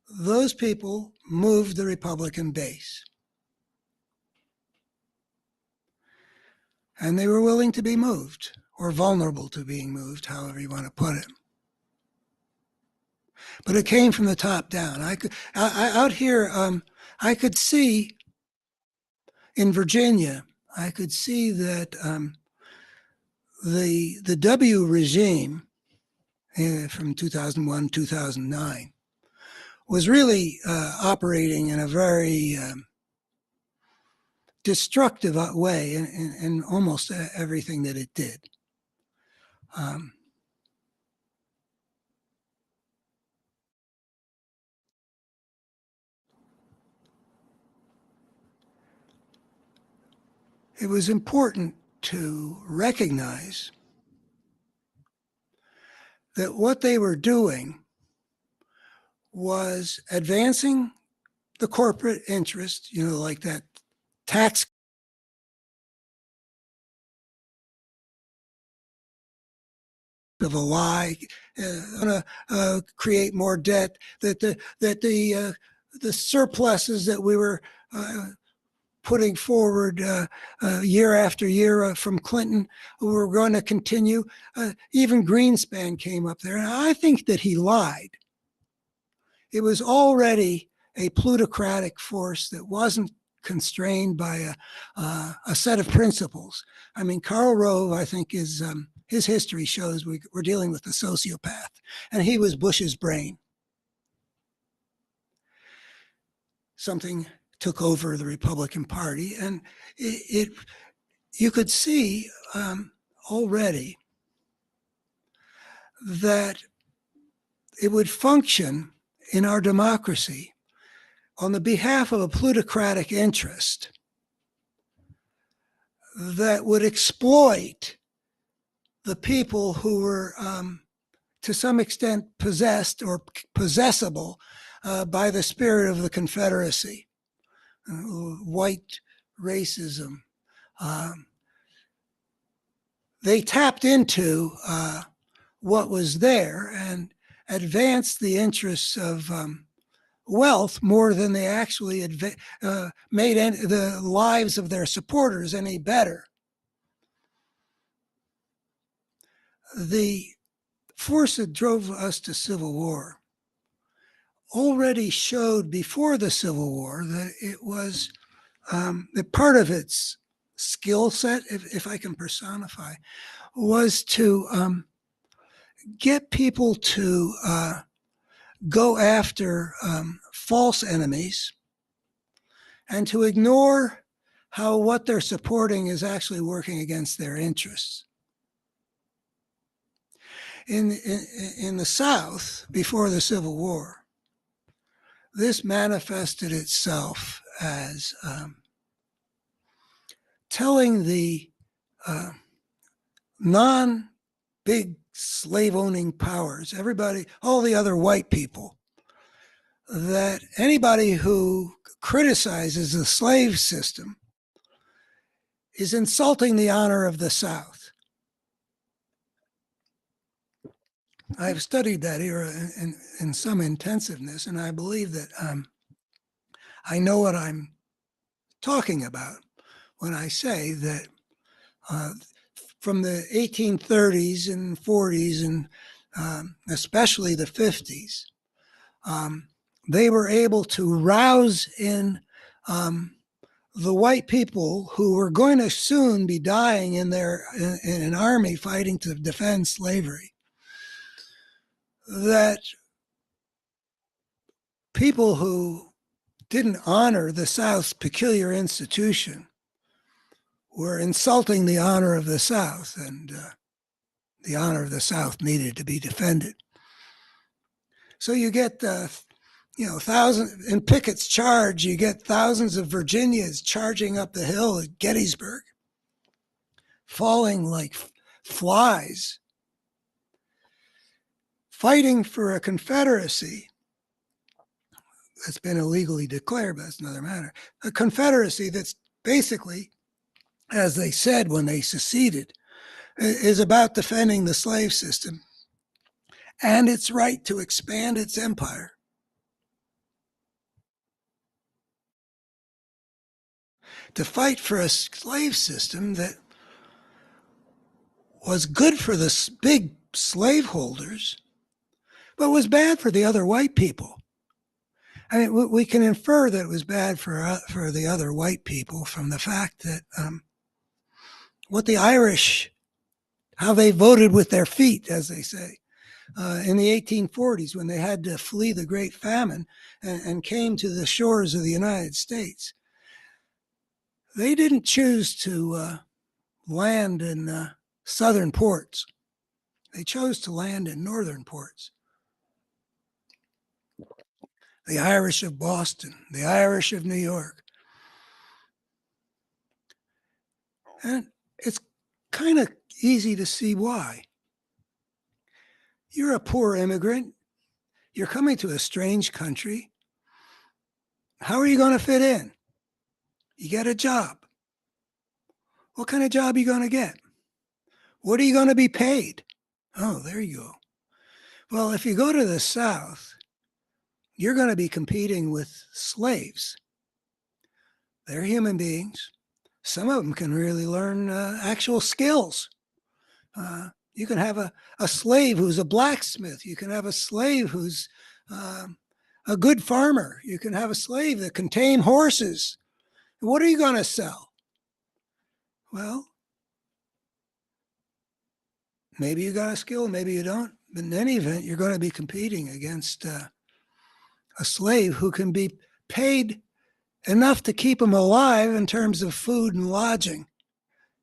Those people moved the Republican base. And they were willing to be moved, or vulnerable to being moved, however you want to put it. But it came from the top down. Out here, I could see in Virginia, I could see that the W regime from 2001, 2009 was really operating in a very destructive way in almost everything that it did. It was important to recognize that what they were doing was advancing the corporate interest, like that tax of a lie, going to create more debt, that the surpluses that we were putting forward year after year from Clinton were going to continue. Even Greenspan came up there, and I think that he lied. It was already a plutocratic force that wasn't constrained by a set of principles. I mean, Karl Rove, I think, is his history shows we're dealing with a sociopath, and he was Bush's brain. Something took over the Republican Party, and you could see already that it would function in our democracy on the behalf of a plutocratic interest that would exploit the people who were to some extent possessed or possessible by the spirit of the Confederacy, white racism. They tapped into what was there and advanced the interests of wealth more than they actually made the lives of their supporters any better. The force that drove us to civil war already showed before the Civil War that it was that part of its skill set, if I can personify, was to get people to go after false enemies and to ignore how what they're supporting is actually working against their interests. In the South, before the Civil War, this manifested itself as telling the non-big slave-owning powers, everybody, all the other white people, that anybody who criticizes the slave system is insulting the honor of the South. I've studied that era in some intensiveness, and I believe that I know what I'm talking about when I say that from the 1830s and 40s and especially the 50s, they were able to rouse in the white people who were going to soon be dying in an army fighting to defend slavery, that people who didn't honor the South's peculiar institution were insulting the honor of the South, and the honor of the South needed to be defended. So you get thousands in Pickett's charge. You get thousands of Virginians charging up the hill at Gettysburg, falling like flies, fighting for a Confederacy that's been illegally declared, but that's another matter. A Confederacy that's basically, as they said when they seceded, is about defending the slave system and its right to expand its empire. To fight for a slave system that was good for the big slaveholders, but was bad for the other white people. I mean, we can infer that it was bad for the other white people from the fact that what the Irish, how they voted with their feet, as they say, in the 1840s when they had to flee the Great Famine and came to the shores of the United States. They didn't choose to land in southern ports. They chose to land in northern ports. The Irish of Boston, the Irish of New York. And it's kind of easy to see why. You're a poor immigrant. You're coming to a strange country. How are you going to fit in? You get a job. What kind of job are you going to get? What are you going to be paid? Oh, there you go. Well, if you go to the South, you're going to be competing with slaves. They're human beings. Some of them can really learn actual skills. You can have a slave who's a blacksmith. You can have a slave who's a good farmer. You can have a slave that can tame horses. What are you going to sell? Well, Maybe you got a skill, maybe you don't. But in any event, you're going to be competing against a slave who can be paid enough to keep him alive in terms of food and lodging.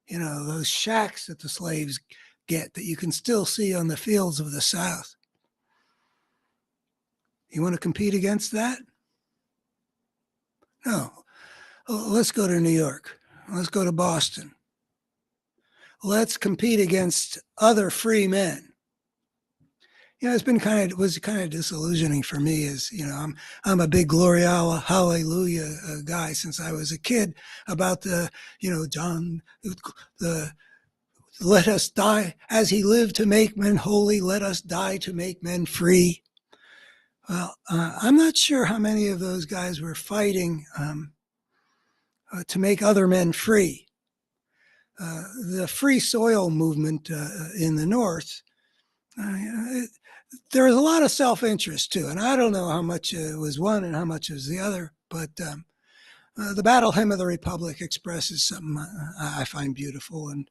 You know, those shacks that the slaves get that you can still see on the fields of the South. You want to compete against that? No. Let's go to New York. Let's go to Boston. Let's compete against other free men. You know, it was kind of disillusioning for me. As you know, I'm a big Gloria Hallelujah guy since I was a kid. About John, the let us die as he lived to make men holy. Let us die to make men free. Well, I'm not sure how many of those guys were fighting to make other men free. The free soil movement in the North, there was a lot of self-interest too, and I don't know how much was one and how much was the other, but the Battle Hymn of the Republic expresses something I find beautiful, and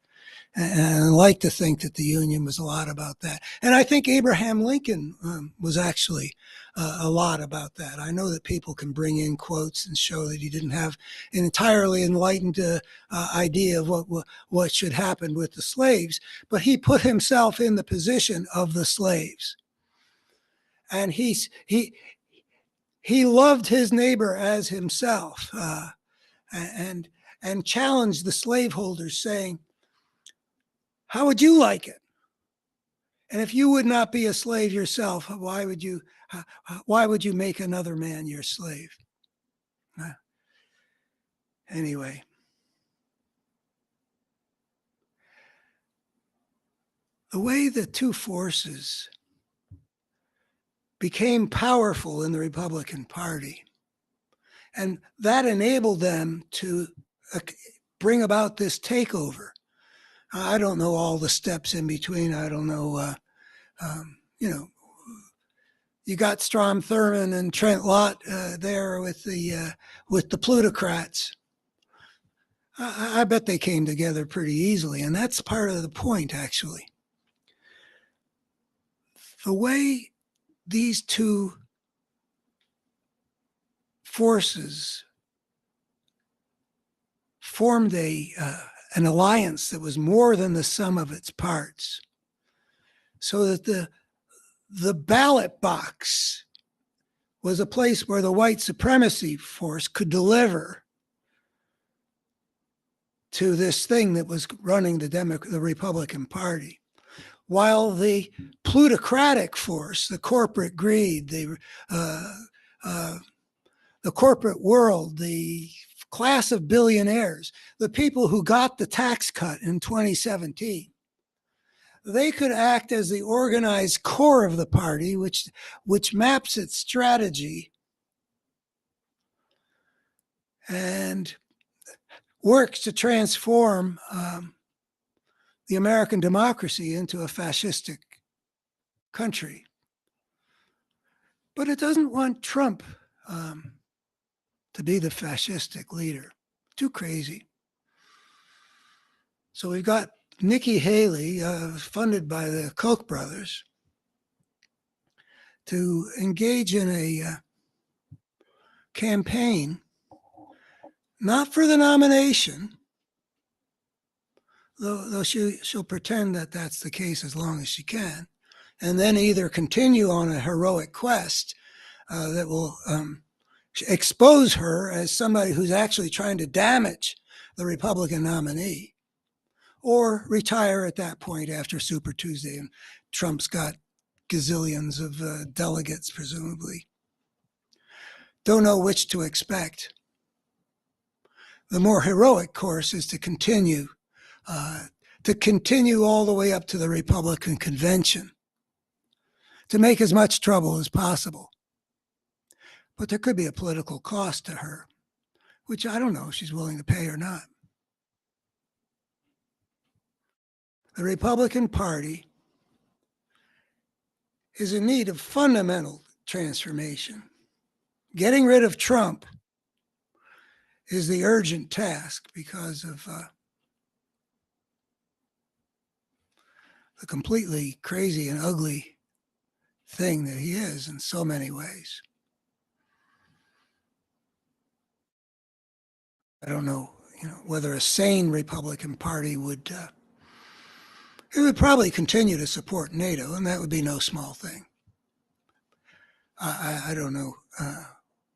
I like to think that the Union was a lot about that. And I think Abraham Lincoln was actually a lot about that. I know that people can bring in quotes and show that he didn't have an entirely enlightened idea of what should happen with the slaves, but he put himself in the position of the slaves. And he loved his neighbor as himself, and challenged the slaveholders, saying, how would you like it? And if you would not be a slave yourself, why would you make another man your slave? Anyway, the way the two forces became powerful in the Republican Party, and that enabled them to bring about this takeover. I don't know all the steps in between. I don't know, you got Strom Thurmond and Trent Lott there with the plutocrats. I bet they came together pretty easily, and that's part of the point, actually. The way these two forces formed an alliance that was more than the sum of its parts, so that the ballot box was a place where the white supremacy force could deliver to this thing that was running the Republican Party, while the plutocratic force, the corporate greed, the corporate world, the class of billionaires, the people who got the tax cut in 2017, they could act as the organized core of the party, which maps its strategy and works to transform the American democracy into a fascistic country. But it doesn't want Trump to be the fascistic leader. Too crazy. So we've got Nikki Haley, funded by the Koch brothers, to engage in a campaign, not for the nomination, though she'll pretend that that's the case as long as she can, and then either continue on a heroic quest that will expose her as somebody who's actually trying to damage the Republican nominee, or retire at that point after Super Tuesday, and Trump's got gazillions of delegates, presumably. Don't know which to expect. The more heroic course is to continue all the way up to the Republican convention, to make as much trouble as possible. But there could be a political cost to her, which I don't know if she's willing to pay or not. The Republican Party is in need of fundamental transformation. Getting rid of Trump is the urgent task because of the completely crazy and ugly thing that he is in so many ways. I don't know, whether a sane Republican Party would. It would probably continue to support NATO, and that would be no small thing. I don't know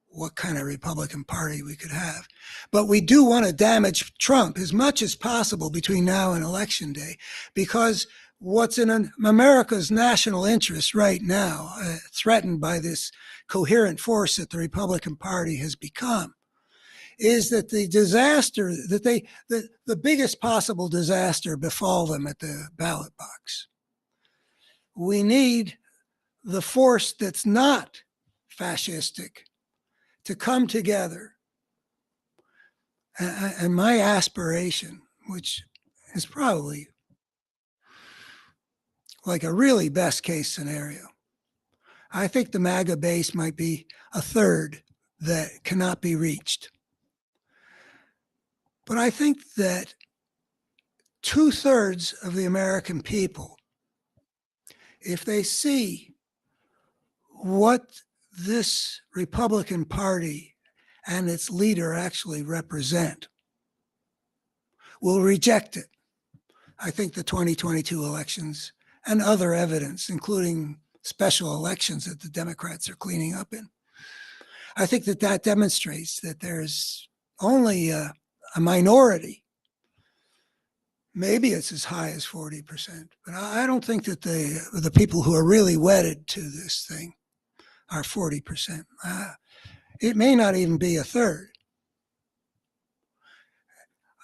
what kind of Republican Party we could have. But we do want to damage Trump as much as possible between now and Election Day, because what's in America's national interest right now, threatened by this coherent force that the Republican Party has become, is that the disaster, the biggest possible disaster befall them at the ballot box. We need the force that's not fascistic to come together. And my aspiration, which is probably like a really best case scenario, I think the MAGA base might be a third that cannot be reached. But I think that 2/3 of the American people, if they see what this Republican Party and its leader actually represent, will reject it. I think the 2022 elections and other evidence, including special elections that the Democrats are cleaning up in, I think that demonstrates that there's only a minority. Maybe it's as high as 40%, but I don't think that the people who are really wedded to this thing are 40%. It may not even be a third.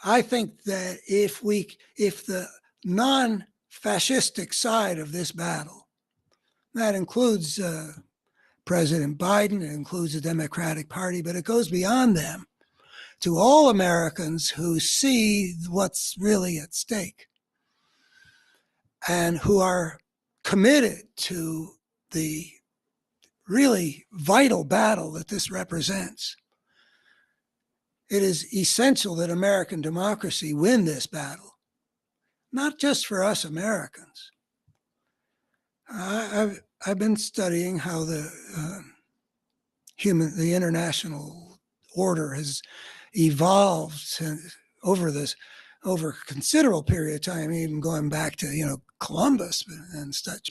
I think that if the non-fascistic side of this battle, that includes President Biden, it includes the Democratic Party, but it goes beyond them to all Americans who see what's really at stake and who are committed to the really vital battle that this represents. It is essential that American democracy win this battle, not just for us Americans. I've been studying how the international order has evolved over a considerable period of time, even going back to Columbus and such,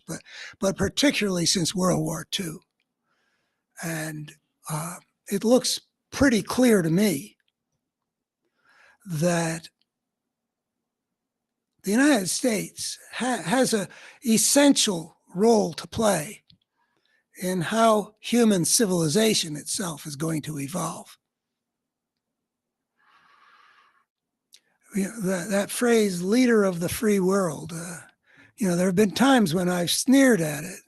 but particularly since World War II. And it looks pretty clear to me that the United States has an essential role to play in how human civilization itself is going to evolve. That phrase, leader of the free world, there have been times when I've sneered at it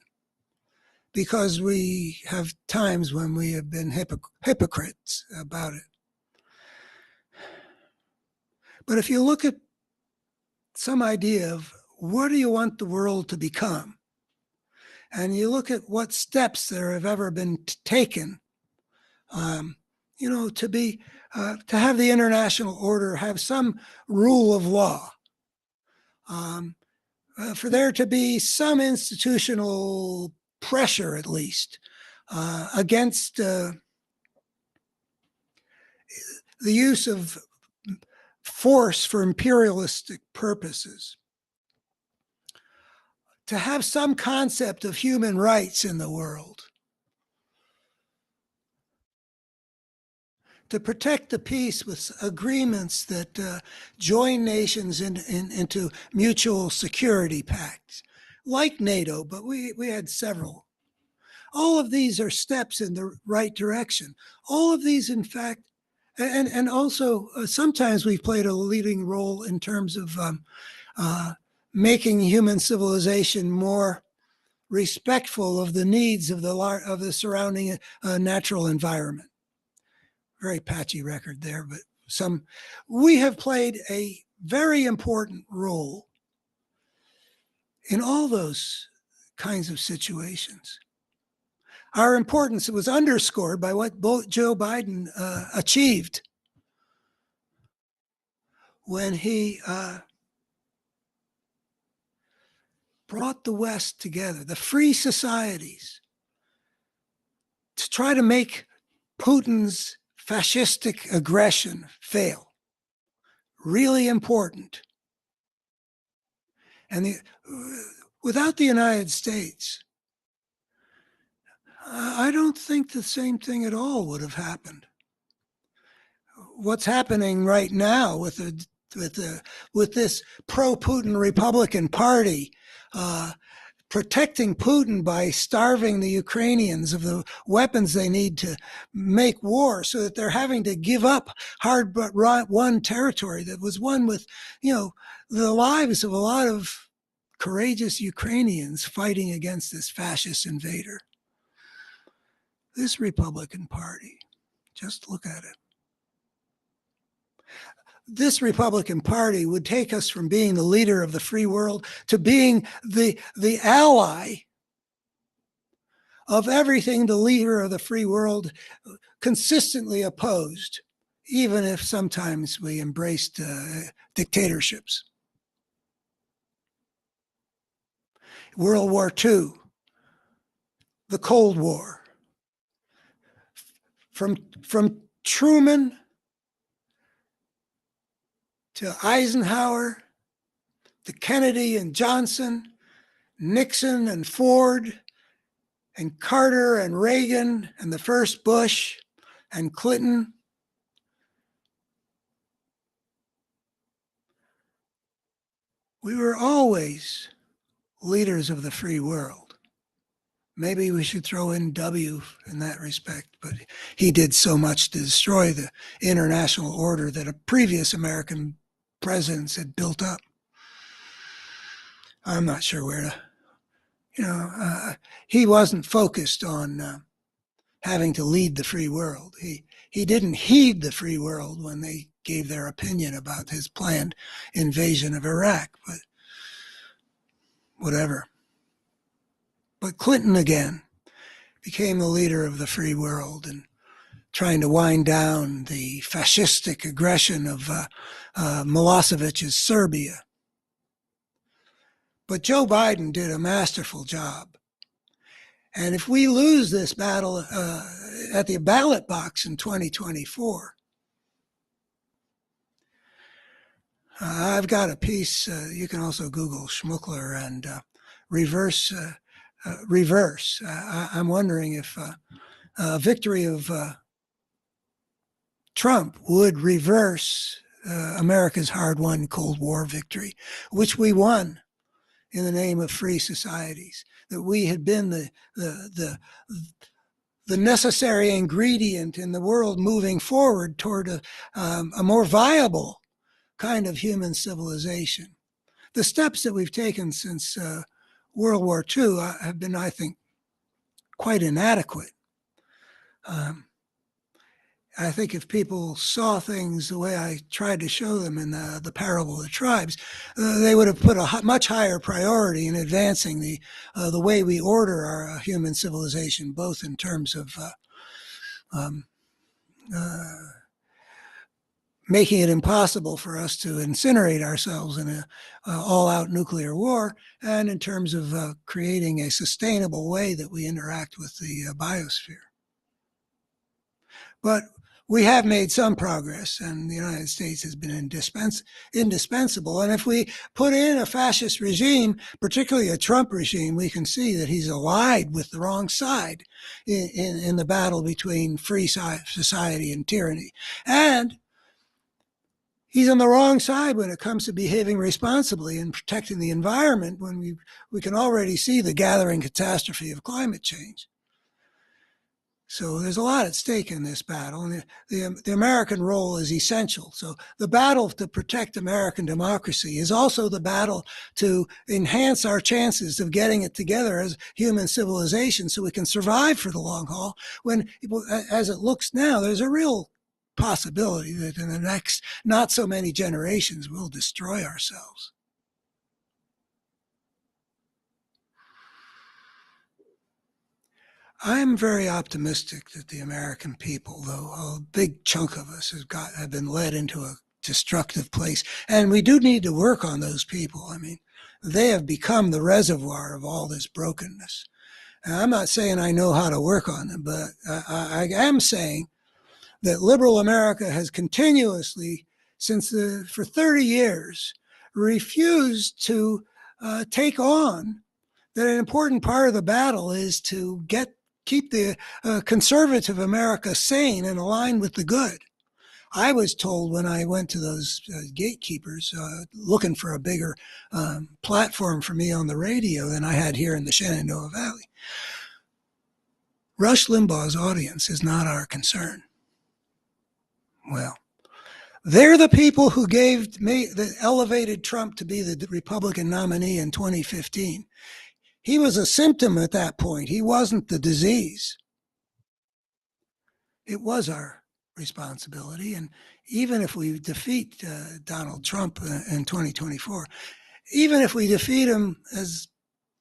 because we have times when we have been hypocrites about it. But if you look at some idea of what do you want the world to become, and you look at what steps there have ever been taken, to have the international order have some rule of law, for there to be some institutional pressure, at least, against the use of force for imperialistic purposes, to have some concept of human rights in the world, to protect the peace with agreements that join nations into mutual security pacts, like NATO, but we had several. All of these are steps in the right direction. All of these, in fact, and also sometimes we've played a leading role in terms of making human civilization more respectful of the needs of the surrounding natural environment. Very patchy record there, but we have played a very important role in all those kinds of situations. Our importance was underscored by what Joe Biden achieved when he brought the West together, the free societies, to try to make Putin's fascistic aggression fail. Really important. And without the United States, I don't think the same thing at all would have happened. What's happening right now with this pro-Putin Republican Party protecting Putin by starving the Ukrainians of the weapons they need to make war, so that they're having to give up hard-won territory that was won with, the lives of a lot of courageous Ukrainians fighting against this fascist invader. This Republican Party, just look at it. This Republican Party would take us from being the leader of the free world to being the ally of everything the leader of the free world consistently opposed, even if sometimes we embraced dictatorships. World War II, the Cold War, from Truman to Eisenhower, to Kennedy and Johnson, Nixon and Ford, and Carter and Reagan, and the first Bush and Clinton. We were always leaders of the free world. Maybe we should throw in W in that respect, but he did so much to destroy the international order that a previous American presidents had built up. I'm not sure where to, he wasn't focused on having to lead the free world. He didn't heed the free world when they gave their opinion about his planned invasion of Iraq, but whatever. But Clinton again became the leader of the free world and trying to wind down the fascistic aggression of Milosevic's Serbia. But Joe Biden did a masterful job. And if we lose this battle at the ballot box in 2024, I've got a piece, you can also Google Schmuckler and reverse. I'm wondering if a victory of Trump would reverse America's hard-won Cold War victory, which we won in the name of free societies, that we had been the necessary ingredient in the world moving forward toward a more viable kind of human civilization. The steps that we've taken since World War II have been, I think, quite inadequate. I think if people saw things the way I tried to show them in the parable of the tribes, they would have put a much higher priority in advancing the way we order our human civilization, both in terms of making it impossible for us to incinerate ourselves in an all-out nuclear war, and in terms of creating a sustainable way that we interact with the biosphere. But we have made some progress, and the United States has been indispensable. And if we put in a fascist regime, particularly a Trump regime, we can see that he's allied with the wrong side in the battle between free society and tyranny. And he's on the wrong side when it comes to behaving responsibly and protecting the environment, when we can already see the gathering catastrophe of climate change. So there's a lot at stake in this battle, and the American role is essential. So the battle to protect American democracy is also the battle to enhance our chances of getting it together as human civilization so we can survive for the long haul, when, as it looks now, there's a real possibility that in the next not so many generations we'll destroy ourselves. I'm very optimistic that the American people, though a big chunk of us have been led into a destructive place. And we do need to work on those people. I mean, they have become the reservoir of all this brokenness. And I'm not saying I know how to work on them, but I am saying that liberal America has continuously, for 30 years, refused to take on that an important part of the battle is to keep the conservative America sane and aligned with the good. I was told when I went to those gatekeepers looking for a bigger platform for me on the radio than I had here in the Shenandoah Valley, Rush Limbaugh's audience is not our concern. Well, they're the people who that elevated Trump to be the Republican nominee in 2015. He was a symptom at that point. He wasn't the disease. It was our responsibility. And even if we defeat Donald Trump in 2024, even if we defeat him as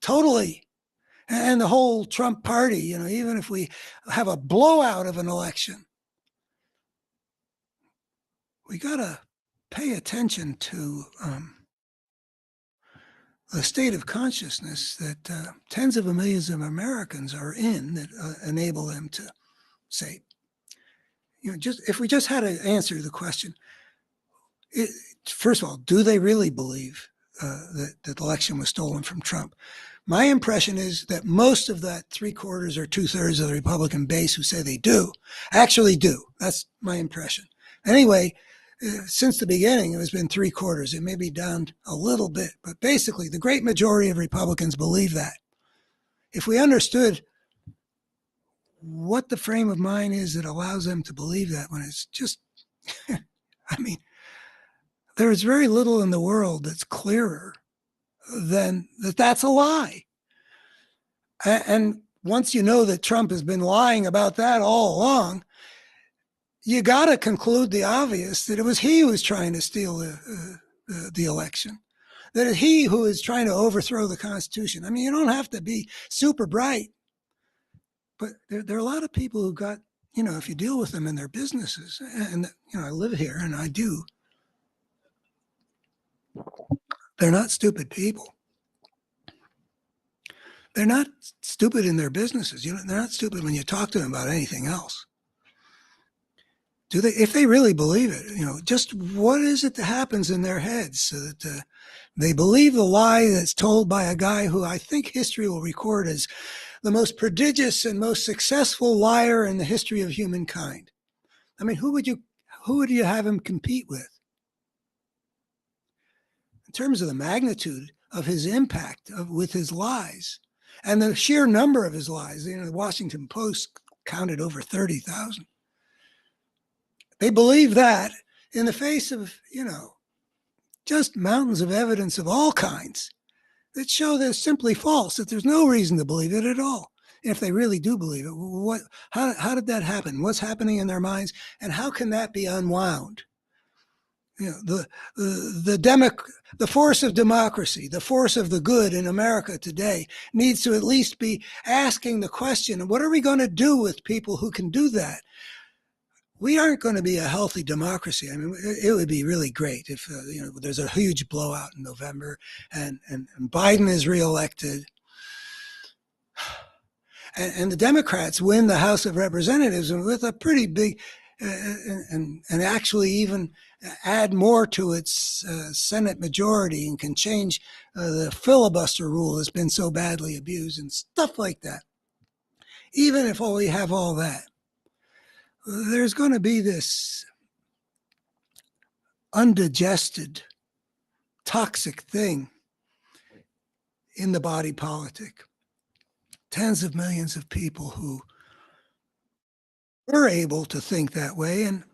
totally, and the whole Trump party, even if we have a blowout of an election, we got to pay attention to the state of consciousness that tens of millions of Americans are in that enable them to say, if we just had to answer the question, first of all, do they really believe that the election was stolen from Trump? My impression is that most of that 3/4 or 2/3 of the Republican base who say they do actually do. That's my impression. Anyway, since the beginning, it has been 3/4. It may be down a little bit, but basically the great majority of Republicans believe that. If we understood what the frame of mind is that allows them to believe that, when it's just, I mean, there is very little in the world that's clearer than that's a lie. And once you know that Trump has been lying about that all along, you got to conclude the obvious, that it was he who was trying to steal the election, that it's he who is trying to overthrow the Constitution. I mean, you don't have to be super bright, but there are a lot of people who got, if you deal with them in their businesses, and, I live here and I do, they're not stupid people. They're not stupid in their businesses. They're not stupid when you talk to them about anything else. If they really believe it, just what is it that happens in their heads so that they believe the lie that's told by a guy who I think history will record as the most prodigious and most successful liar in the history of humankind? I mean, who would you have him compete with? In terms of the magnitude of his impact with his lies and the sheer number of his lies, the Washington Post counted over 30,000. They believe that in the face of, just mountains of evidence of all kinds that show they're simply false, that there's no reason to believe it at all. And if they really do believe it, how did that happen? What's happening in their minds? And how can that be unwound? The force of democracy, the force of the good in America today needs to at least be asking the question, what are we going to do with people who can do that? We aren't going to be a healthy democracy. I mean, it would be really great if, there's a huge blowout in November and Biden is reelected and the Democrats win the House of Representatives with a pretty big, and actually even add more to its Senate majority and can change the filibuster rule that's been so badly abused and stuff like that. Even if we have all that, there's going to be this undigested, toxic thing in the body politic. Tens of millions of people who were able to think that way. And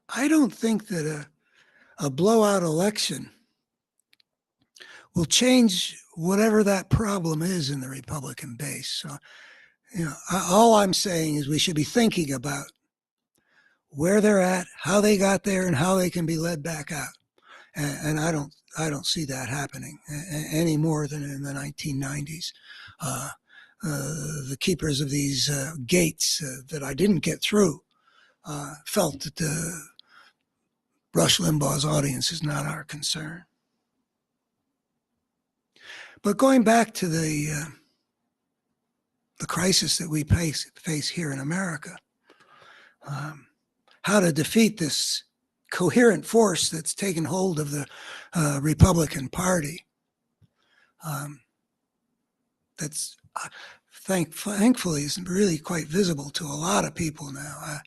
I don't think that a blowout election will change whatever that problem is in the Republican base. So, all I'm saying is we should be thinking about where they're at, how they got there, and how they can be led back out. And I don't see that happening any more than in the 1990s. The keepers of these gates that I didn't get through felt that Rush Limbaugh's audience is not our concern. But going back to the crisis that we face here in America, how to defeat this coherent force that's taken hold of the Republican Party. That's thankfully is really quite visible to a lot of people now.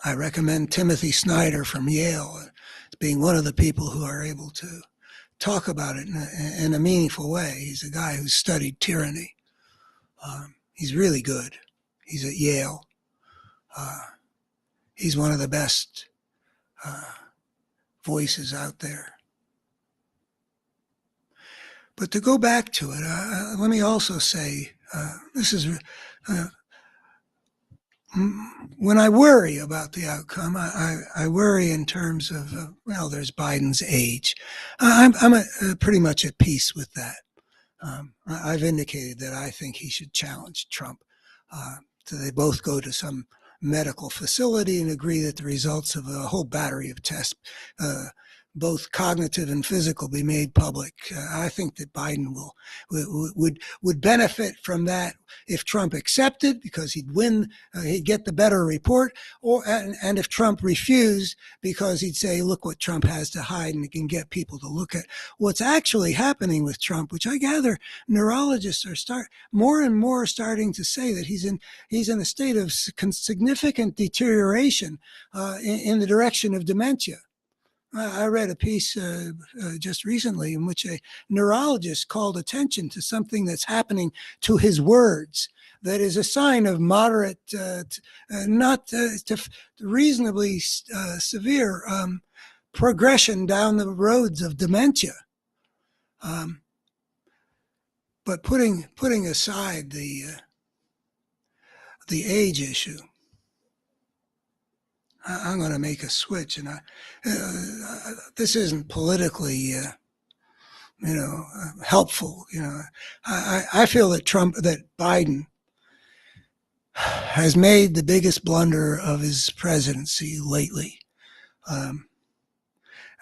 I recommend Timothy Snyder from Yale as being one of the people who are able to talk about it in a meaningful way. He's a guy who's studied tyranny. He's really good. He's at Yale. He's one of the best voices out there. But to go back to it, let me also say, this is, when I worry about the outcome, I worry in terms of, well, there's Biden's age. I'm pretty much at peace with that. I've indicated that I think he should challenge Trump. So they both go to some medical facility and agree that the results of a whole battery of tests, both cognitive and physical, be made public. I think that Biden would benefit from that if Trump accepted, because he'd win, he'd get the better report, and if Trump refused, because he'd say, look what Trump has to hide, and it can get people to look at what's actually happening with Trump, which I gather neurologists are more and more starting to say that he's in a state of significant deterioration in the direction of dementia. I read a piece just recently in which a neurologist called attention to something that's happening to his words that is a sign of moderate, not to reasonably severe progression down the roads of dementia. But putting aside the age issue, I'm going to make a switch, and this isn't politically, helpful. I feel that that Biden has made the biggest blunder of his presidency lately.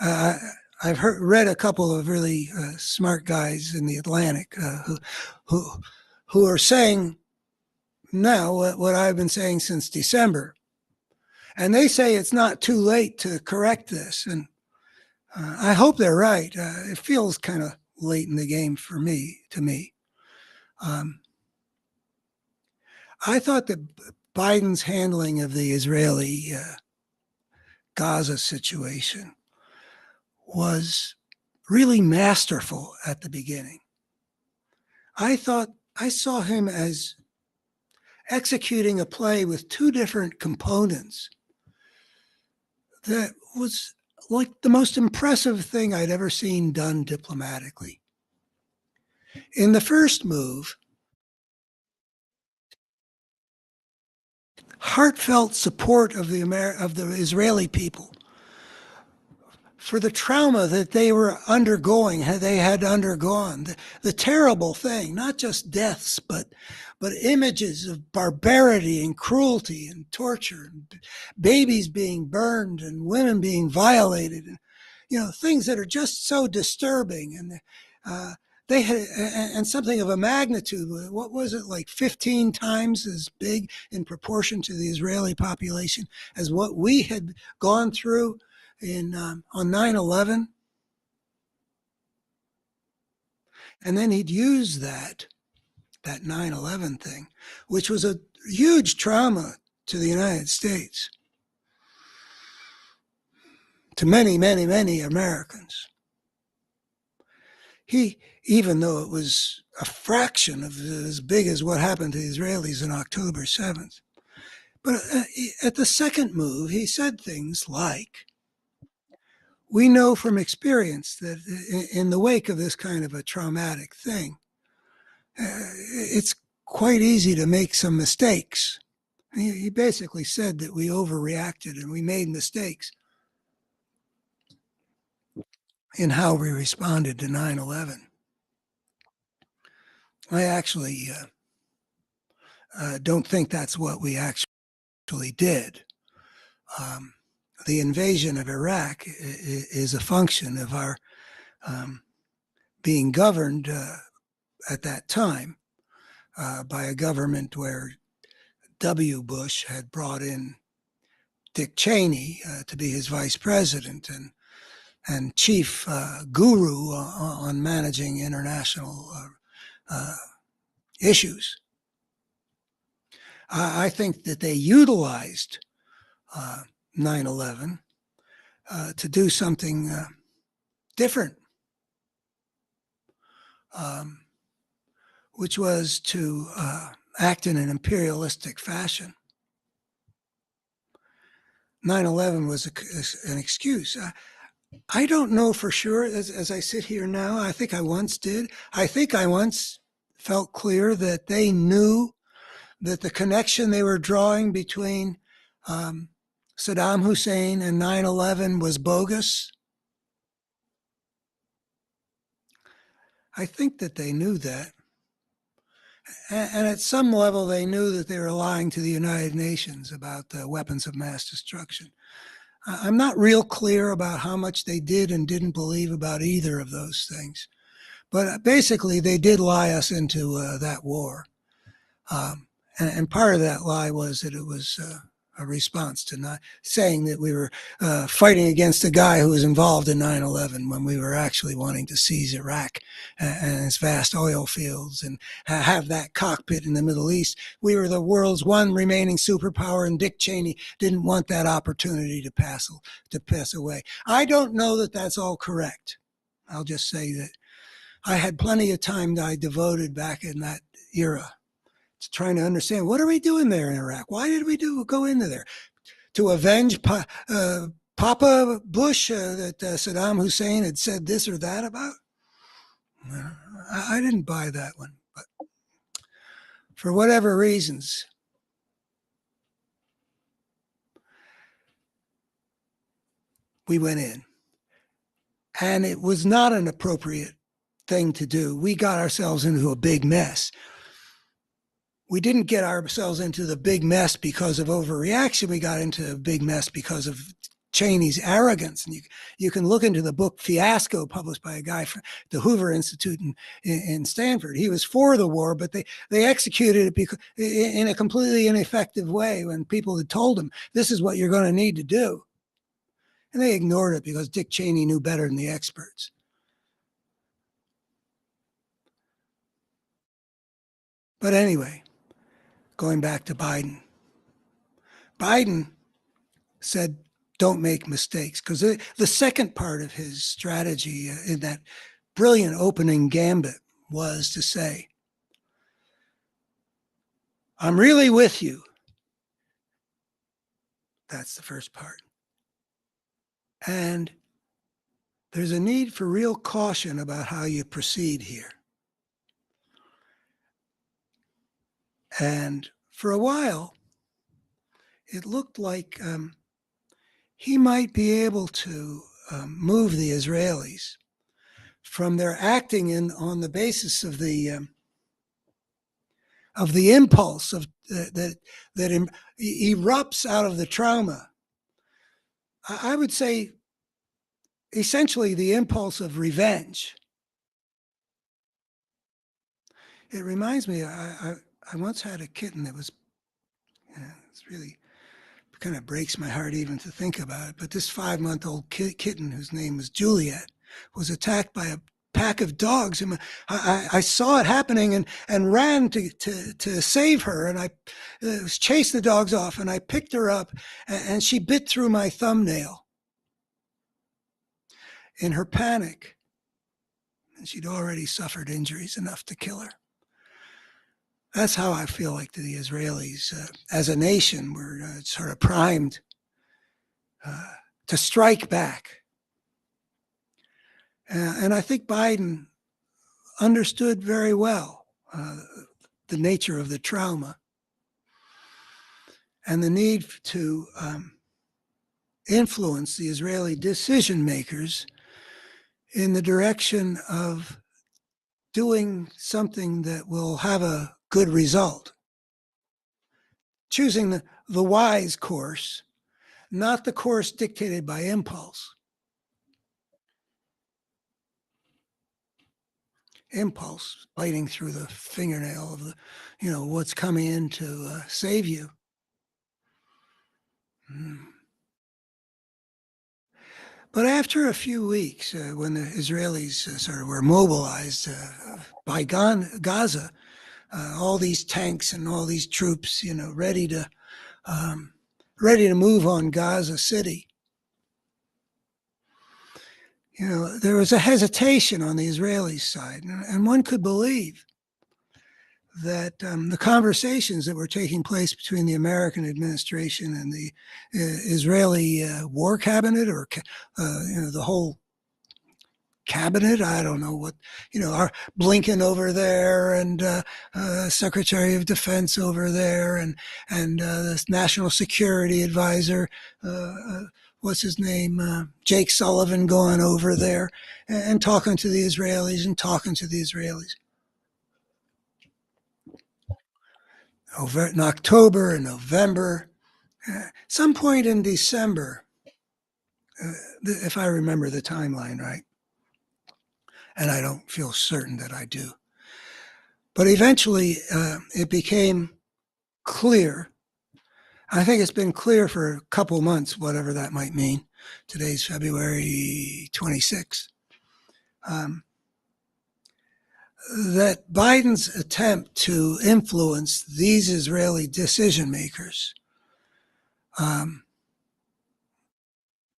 I've read a couple of really smart guys in the Atlantic who are saying now what I've been saying since December. And they say it's not too late to correct this. And I hope they're right. It feels kind of late in the game to me. I thought that Biden's handling of the Israeli Gaza situation was really masterful at the beginning. I saw him as executing a play with two different components that was like the most impressive thing I'd ever seen done diplomatically. In the first move, heartfelt support of the Israeli people for the trauma that they were undergoing, they had undergone, the terrible thing, not just deaths, but images of barbarity and cruelty and torture, and babies being burned and women being violated, and things that are just so disturbing. And they had, and something of a magnitude, what was it, like 15 times as big in proportion to the Israeli population as what we had gone through on 9/11. And then he'd use that 9/11 thing, which was a huge trauma to the United States, to many, many, many Americans. Even though it was a fraction of as big as what happened to the Israelis on October 7th. But at the second move, he said things like, we know from experience that in the wake of this kind of a traumatic thing, it's quite easy to make some mistakes. He basically said that we overreacted and we made mistakes in how we responded to 9/11. I actually don't think that's what we actually did. the invasion of Iraq is a function of our being governed at that time by a government where W. Bush had brought in Dick Cheney to be his vice president and chief guru on managing international issues. I think that they utilized 9/11 to do something different, which was to act in an imperialistic fashion. 9/11 was an excuse. I don't know for sure, as I sit here now. I think I once did. I think I once felt clear that they knew that the connection they were drawing between Saddam Hussein and 9/11 was bogus. I think that they knew that. And at some level, they knew that they were lying to the United Nations about the weapons of mass destruction. I'm not real clear about how much they did and didn't believe about either of those things. But basically, they did lie us into that war. And part of that lie was that it was a response to not saying that we were fighting against a guy who was involved in 9/11 when we were actually wanting to seize Iraq and its vast oil fields and have that cockpit in the Middle East. We were the world's one remaining superpower, and Dick Cheney didn't want that opportunity to pass away. I don't know that that's all correct. I'll just say that I had plenty of time that I devoted back in that era trying to understand, what are we doing there in Iraq? Why did we go into there? To avenge Papa Bush that Saddam Hussein had said this or that about? I didn't buy that one. But for whatever reasons, we went in. And it was not an appropriate thing to do. We got ourselves into a big mess. We didn't get ourselves into the big mess because of overreaction. We got into a big mess because of Cheney's arrogance. And you can look into the book Fiasco, published by a guy from the Hoover Institute in Stanford. He was for the war, but they executed it in a completely ineffective way when people had told him, this is what you're going to need to do. And they ignored it because Dick Cheney knew better than the experts. But anyway, going back to Biden. Biden said, don't make mistakes, because the second part of his strategy in that brilliant opening gambit was to say, I'm really with you. That's the first part. And there's a need for real caution about how you proceed here. And for a while, it looked like he might be able to move the Israelis from their acting on the basis of the impulse that erupts out of the trauma. I would say essentially the impulse of revenge. It reminds me, I once had a kitten that was, it's really kind of breaks my heart even to think about it, but this 5-month-old kitten, whose name was Juliet, was attacked by a pack of dogs. And I saw it happening and ran to save her, and I chased the dogs off, and I picked her up, and she bit through my thumbnail in her panic, and she'd already suffered injuries enough to kill her. That's how I feel like the Israelis, as a nation, were sort of primed to strike back. And I think Biden understood very well the nature of the trauma and the need to influence the Israeli decision makers in the direction of doing something that will have a good result. Choosing the wise course, not the course dictated by impulse. Impulse, biting through the fingernail of the, what's coming in to save you. But after a few weeks, when the Israelis sort of were mobilized by Gaza, all these tanks and all these troops, ready to move on Gaza City, there was a hesitation on the Israeli side, and one could believe that the conversations that were taking place between the American administration and the Israeli war cabinet, or the whole cabinet, I don't know what, our Blinken over there, and Secretary of Defense over there, and this National Security Advisor, what's his name, Jake Sullivan, going over there and talking to the Israelis over in October and November. Some point in December, if I remember the timeline right, and I don't feel certain that I do, but eventually it became clear. I think it's been clear for a couple months, whatever that might mean. Today's February 26th. That Biden's attempt to influence these Israeli decision makers,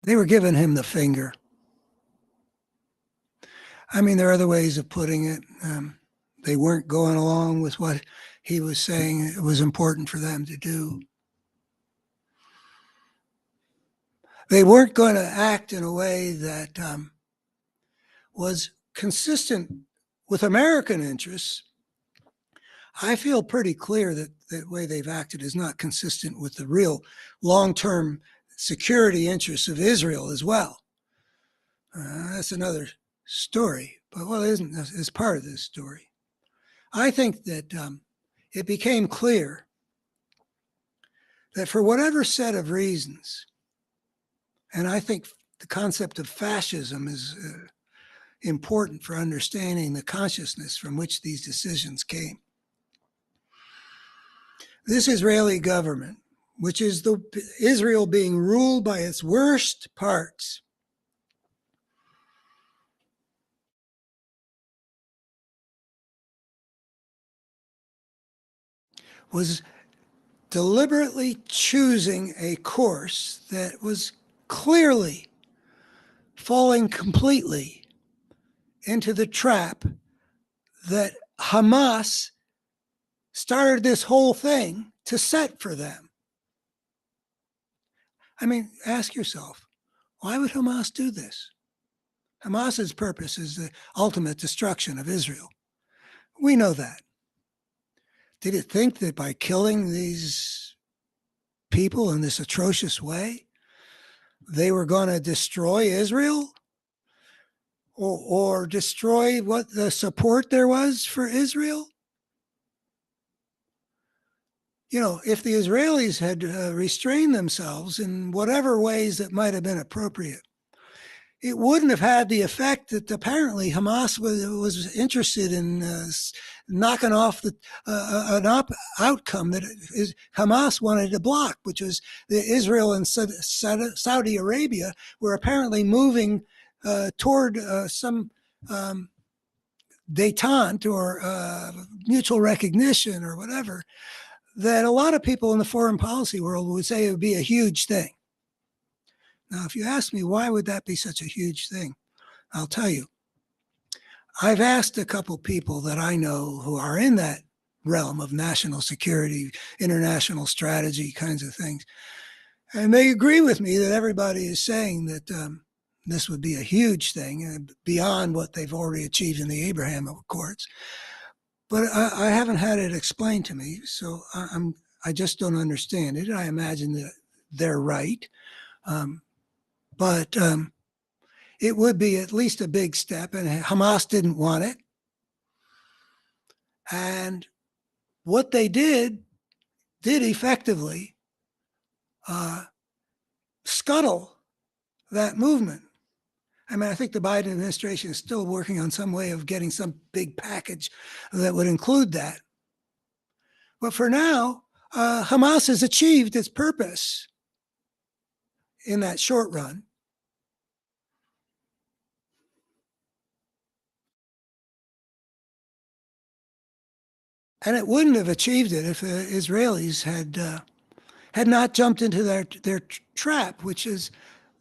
they were giving him the finger. I mean, there are other ways of putting it. They weren't going along with what he was saying it was important for them to do. They weren't going to act in a way that was consistent with American interests. I feel pretty clear that the way they've acted is not consistent with the real long-term security interests of Israel as well. That's another story, but well, it isn't as part of this story. I think that it became clear that for whatever set of reasons, and I think the concept of fascism is important for understanding the consciousness from which these decisions came. This Israeli government, which is Israel being ruled by its worst parts, was deliberately choosing a course that was clearly falling completely into the trap that Hamas started this whole thing to set for them. I mean, ask yourself, why would Hamas do this? Hamas's purpose is the ultimate destruction of Israel. We know that. Did it think that by killing these people in this atrocious way, they were going to destroy Israel? Or destroy what the support there was for Israel? If the Israelis had restrained themselves in whatever ways that might have been appropriate, it wouldn't have had the effect that apparently Hamas was interested in knocking off an outcome that Hamas wanted to block, which was that Israel and Saudi Arabia were apparently moving toward some détente or mutual recognition or whatever, that a lot of people in the foreign policy world would say it would be a huge thing. Now, if you ask me, why would that be such a huge thing? I'll tell you. I've asked a couple people that I know who are in that realm of national security, international strategy kinds of things. And they agree with me that everybody is saying that this would be a huge thing beyond what they've already achieved in the Abraham Accords. But I haven't had it explained to me, so I just don't understand it. I imagine that they're right. But it would be at least a big step, and Hamas didn't want it. And what they did effectively scuttle that movement. I mean, I think the Biden administration is still working on some way of getting some big package that would include that. But for now, Hamas has achieved its purpose in that short run. And it wouldn't have achieved it if the Israelis had not jumped into their trap, which is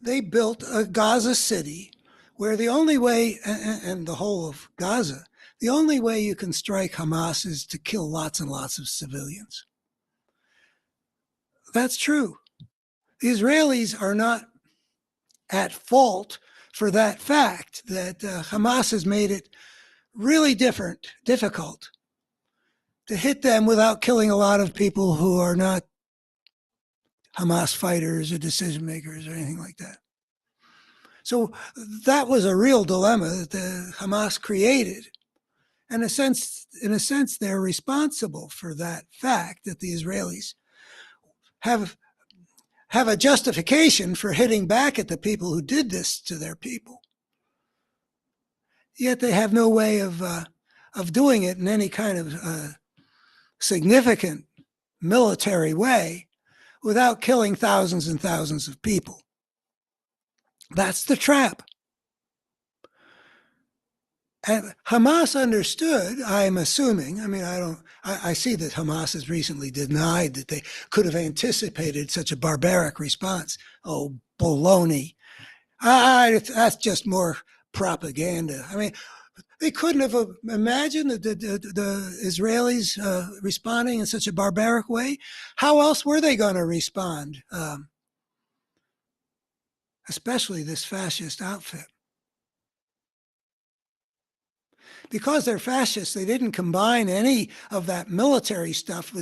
they built a Gaza city where the only way, and the whole of Gaza, the only way you can strike Hamas is to kill lots and lots of civilians. That's true. The Israelis are not at fault for that fact that Hamas has made it really difficult to hit them without killing a lot of people who are not Hamas fighters or decision makers or anything like that. So that was a real dilemma that the Hamas created. And in a sense, they're responsible for that fact that the Israelis have a justification for hitting back at the people who did this to their people. Yet they have no way of doing it in any kind of significant military way without killing thousands and thousands of people. That's the trap. And Hamas understood, I'm assuming, I mean, I see that Hamas has recently denied that they could have anticipated such a barbaric response. Oh, baloney. That's just more propaganda. I mean, they couldn't have imagined the Israelis responding in such a barbaric way. How else were they going to respond? Especially this fascist outfit. Because they're fascists, they didn't combine any of that military stuff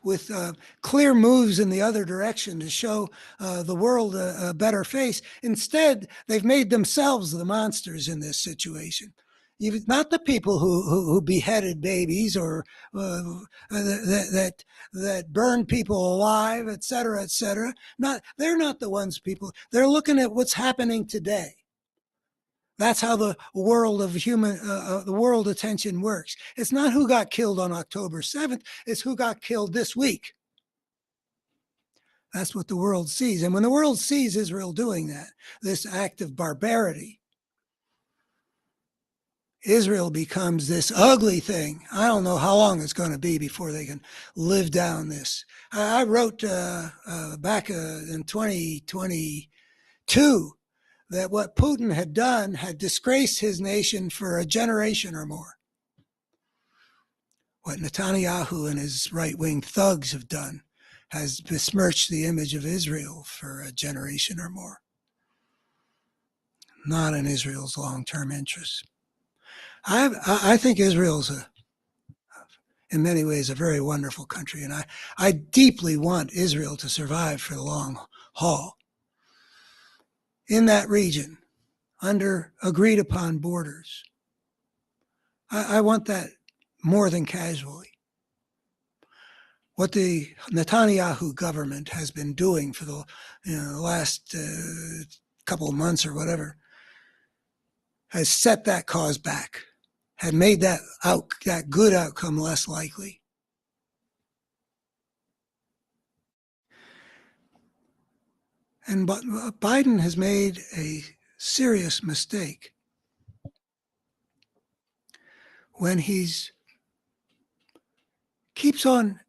with clear moves in the other direction to show the world a better face. Instead, they've made themselves the monsters in this situation. Not the people who beheaded babies or that burned people alive, et cetera, et cetera. They're not the ones people. They're looking at what's happening today. That's how the world of the world attention works. It's not who got killed on October 7th. It's who got killed this week. That's what the world sees. And when the world sees Israel doing that, this act of barbarity, Israel becomes this ugly thing. I don't know how long it's going to be before they can live down this. I wrote back in 2022 that what Putin had done had disgraced his nation for a generation or more. What Netanyahu and his right-wing thugs have done has besmirched the image of Israel for a generation or more. Not in Israel's long-term interests. I think Israel's in many ways a very wonderful country, and I deeply want Israel to survive for the long haul. In that region, under agreed upon borders. I want that more than casually. What the Netanyahu government has been doing for the last couple of months or whatever has set that cause back, had made that good outcome less likely. And Biden has made a serious mistake when he's keeps on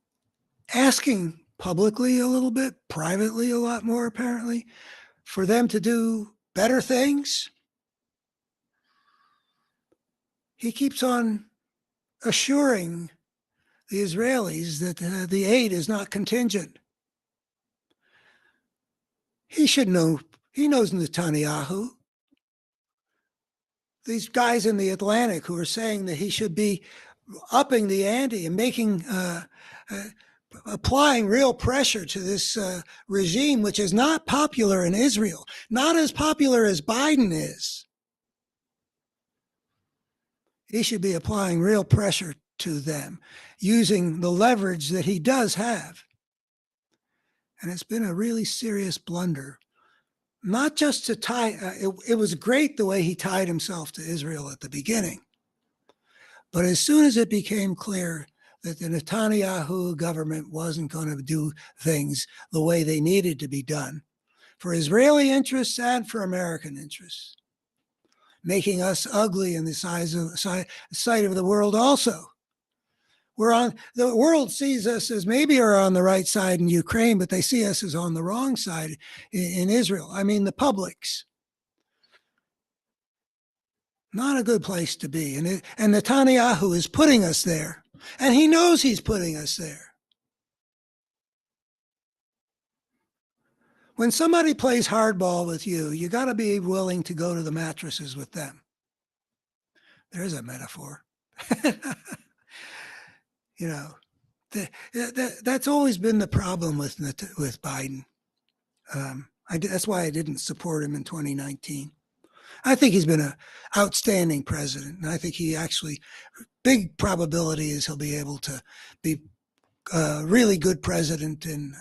asking publicly a little bit, privately a lot more apparently, for them to do better things. He keeps on assuring the Israelis that the aid is not contingent. He should know. He knows Netanyahu. These guys in the Atlantic who are saying that he should be upping the ante and making, applying real pressure to this regime, which is not popular in Israel, not as popular as Biden is. He should be applying real pressure to them, using the leverage that he does have. And it's been a really serious blunder not just to tie, it was great the way he tied himself to Israel at the beginning. But as soon as it became clear that the Netanyahu government wasn't going to do things the way they needed to be done for Israeli interests and for American interests, making us ugly in the sight of the world also. The world sees us as maybe are on the right side in Ukraine, but they see us as on the wrong side in Israel. I mean, the publics. Not a good place to be. And Netanyahu is putting us there. And he knows he's putting us there. When somebody plays hardball with you, you got to be willing to go to the mattresses with them. There's a metaphor. You know, that's always been the problem with Biden. That's why I didn't support him in 2019. I think he's been an outstanding president, and I think he actually, big probability is he'll be able to be a really good president in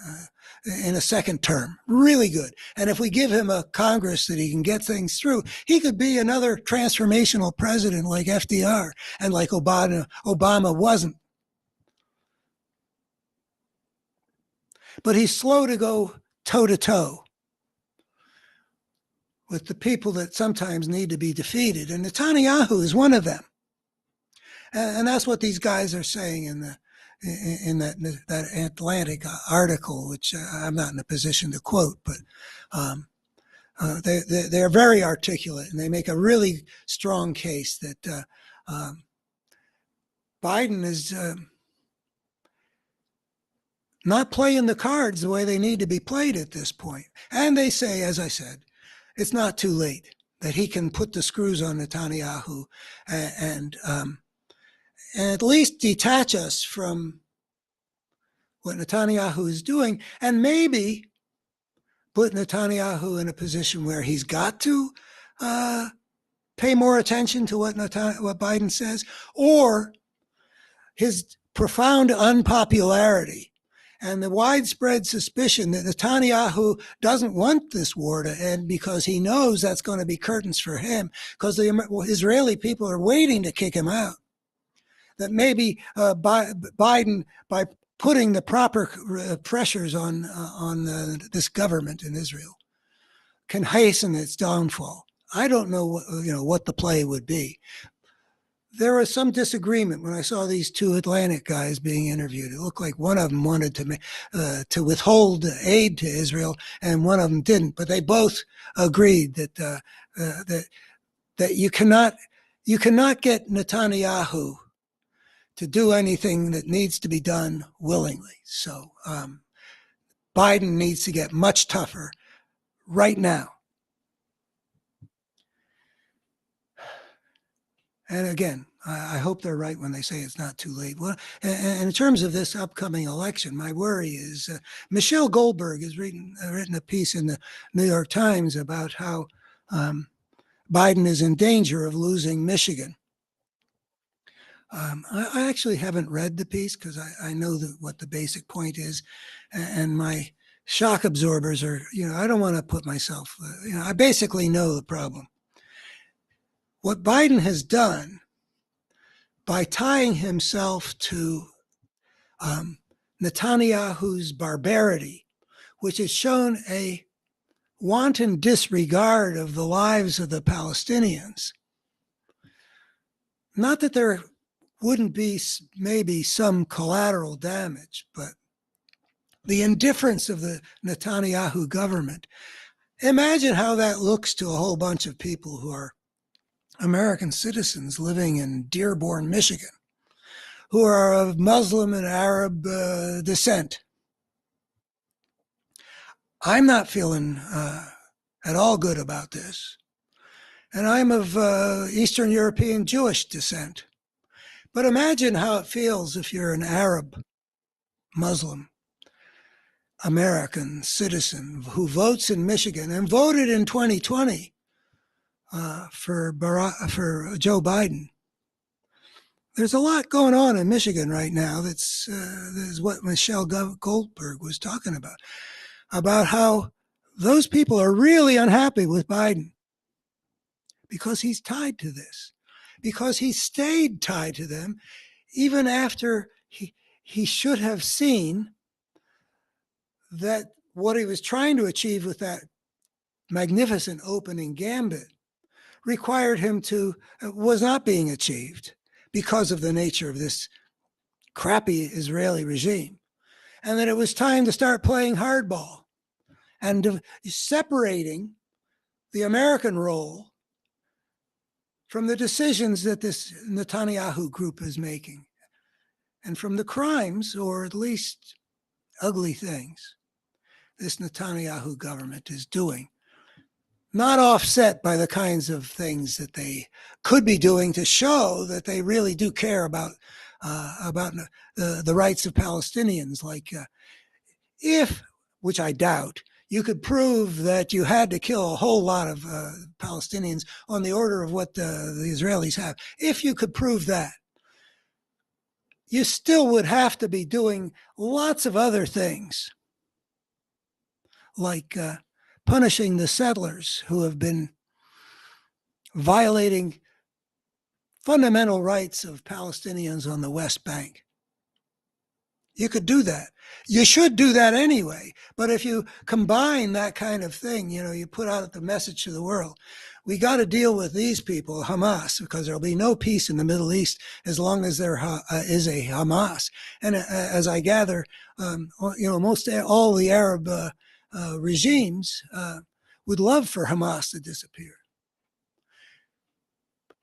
a second term, really good. And if we give him a Congress that he can get things through, he could be another transformational president like FDR and like Obama wasn't. But he's slow to go toe-to-toe with the people that sometimes need to be defeated. And Netanyahu is one of them. And that's what these guys are saying in that Atlantic article, which I'm not in a position to quote, but they're very articulate, and they make a really strong case that Biden is not playing the cards the way they need to be played at this point. And they say, as I said, it's not too late, that he can put the screws on Netanyahu and at least detach us from what Netanyahu is doing, and maybe put Netanyahu in a position where he's got to pay more attention to what Biden says, or his profound unpopularity and the widespread suspicion that Netanyahu doesn't want this war to end because he knows that's going to be curtains for him, because the Israeli people are waiting to kick him out. That maybe Biden, by putting the proper pressures on this government in Israel, can hasten its downfall. I don't know what the play would be. There was some disagreement when I saw these two Atlantic guys being interviewed. It looked like one of them wanted to withhold aid to Israel, and one of them didn't. But they both agreed that you cannot get Netanyahu to do anything that needs to be done willingly. So Biden needs to get much tougher right now. And again, I hope they're right when they say it's not too late. Well, and in terms of this upcoming election, my worry is Michelle Goldberg has written a piece in the New York Times about how Biden is in danger of losing Michigan. I actually haven't read the piece because I know what the basic point is, and my shock absorbers are, I don't want to put myself, I basically know the problem. What Biden has done by tying himself to Netanyahu's barbarity, which has shown a wanton disregard of the lives of the Palestinians, not that there wouldn't be maybe some collateral damage, but the indifference of the Netanyahu government. Imagine how that looks to a whole bunch of people who are American citizens living in Dearborn, Michigan, who are of Muslim and Arab descent. I'm not feeling at all good about this. And I'm of Eastern European Jewish descent. But imagine how it feels if you're an Arab, Muslim, American citizen who votes in Michigan and voted in 2020 for Joe Biden. There's a lot going on in Michigan right now. That's what Michelle Goldberg was talking about how those people are really unhappy with Biden because he's tied to this, because he stayed tied to them even after he should have seen that what he was trying to achieve with that magnificent opening gambit required him to, was not being achieved because of the nature of this crappy Israeli regime. And that it was time to start playing hardball and separating the American role from the decisions that this Netanyahu group is making and from the crimes, or at least ugly things, this Netanyahu government is doing, not offset by the kinds of things that they could be doing to show that they really do care about the rights of Palestinians. Like if, which I doubt, you could prove that you had to kill a whole lot of Palestinians on the order of what the Israelis have. If you could prove that, you still would have to be doing lots of other things, like punishing the settlers who have been violating fundamental rights of Palestinians on the West Bank. You could do that. You should do that anyway. But if you combine that kind of thing, you put out the message to the world, we got to deal with these people, Hamas, because there'll be no peace in the Middle East as long as there is a Hamas. And as I gather, most all the Arab regimes would love for Hamas to disappear.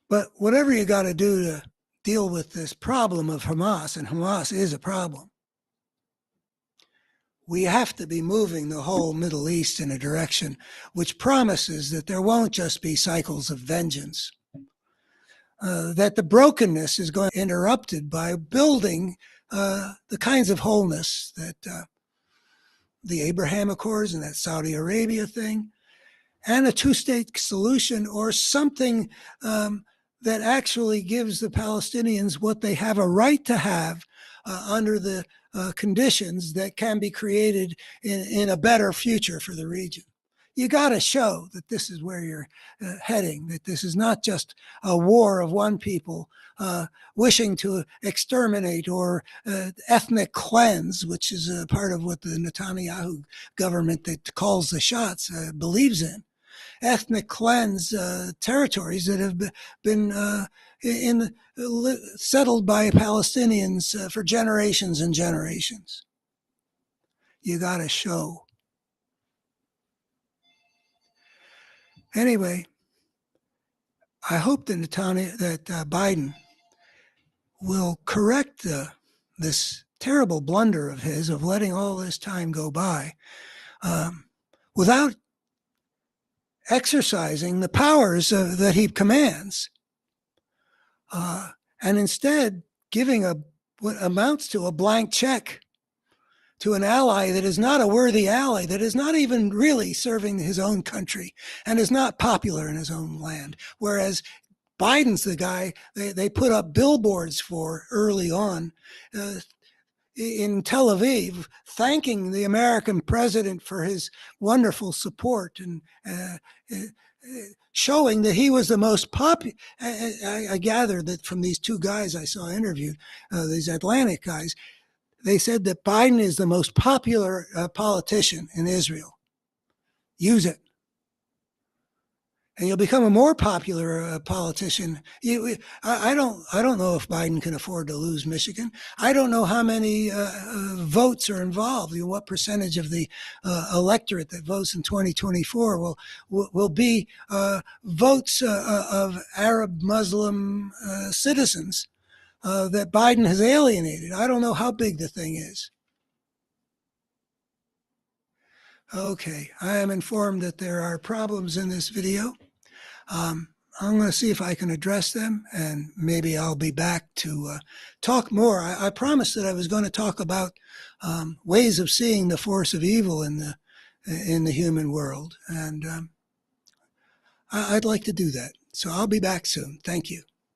But whatever you got to do to deal with this problem of Hamas, and Hamas is a problem, we have to be moving the whole Middle East in a direction which promises that there won't just be cycles of vengeance, that the brokenness is going to be interrupted by building the kinds of wholeness that the Abraham Accords and that Saudi Arabia thing, and a two-state solution, or something that actually gives the Palestinians what they have a right to have under the conditions that can be created in a better future for the region. You got to show that this is where you're heading, that this is not just a war of one people wishing to exterminate or ethnic cleanse, which is a part of what the Netanyahu government that calls the shots believes in. Ethnic cleanse territories that have been settled by Palestinians for generations and generations. You got to show. Anyway, I hope that Biden will correct this terrible blunder of his of letting all this time go by without exercising the powers that he commands, and instead giving what amounts to a blank check to an ally that is not a worthy ally, that is not even really serving his own country and is not popular in his own land. Whereas Biden's the guy they put up billboards for early on in Tel Aviv, thanking the American president for his wonderful support and showing that he was the most popular. I gathered that from these two guys I saw interviewed, these Atlantic guys, they said that Biden is the most popular politician in Israel. Use it. And you'll become a more popular politician. I don't know if Biden can afford to lose Michigan. I don't know how many votes are involved. What percentage of the electorate that votes in 2024 will be votes of Arab Muslim citizens that Biden has alienated. I don't know how big the thing is. Okay, I am informed that there are problems in this video. I'm going to see if I can address them, and maybe I'll be back to talk more. I promised that I was going to talk about ways of seeing the force of evil in the human world, and I'd like to do that. So I'll be back soon. Thank you.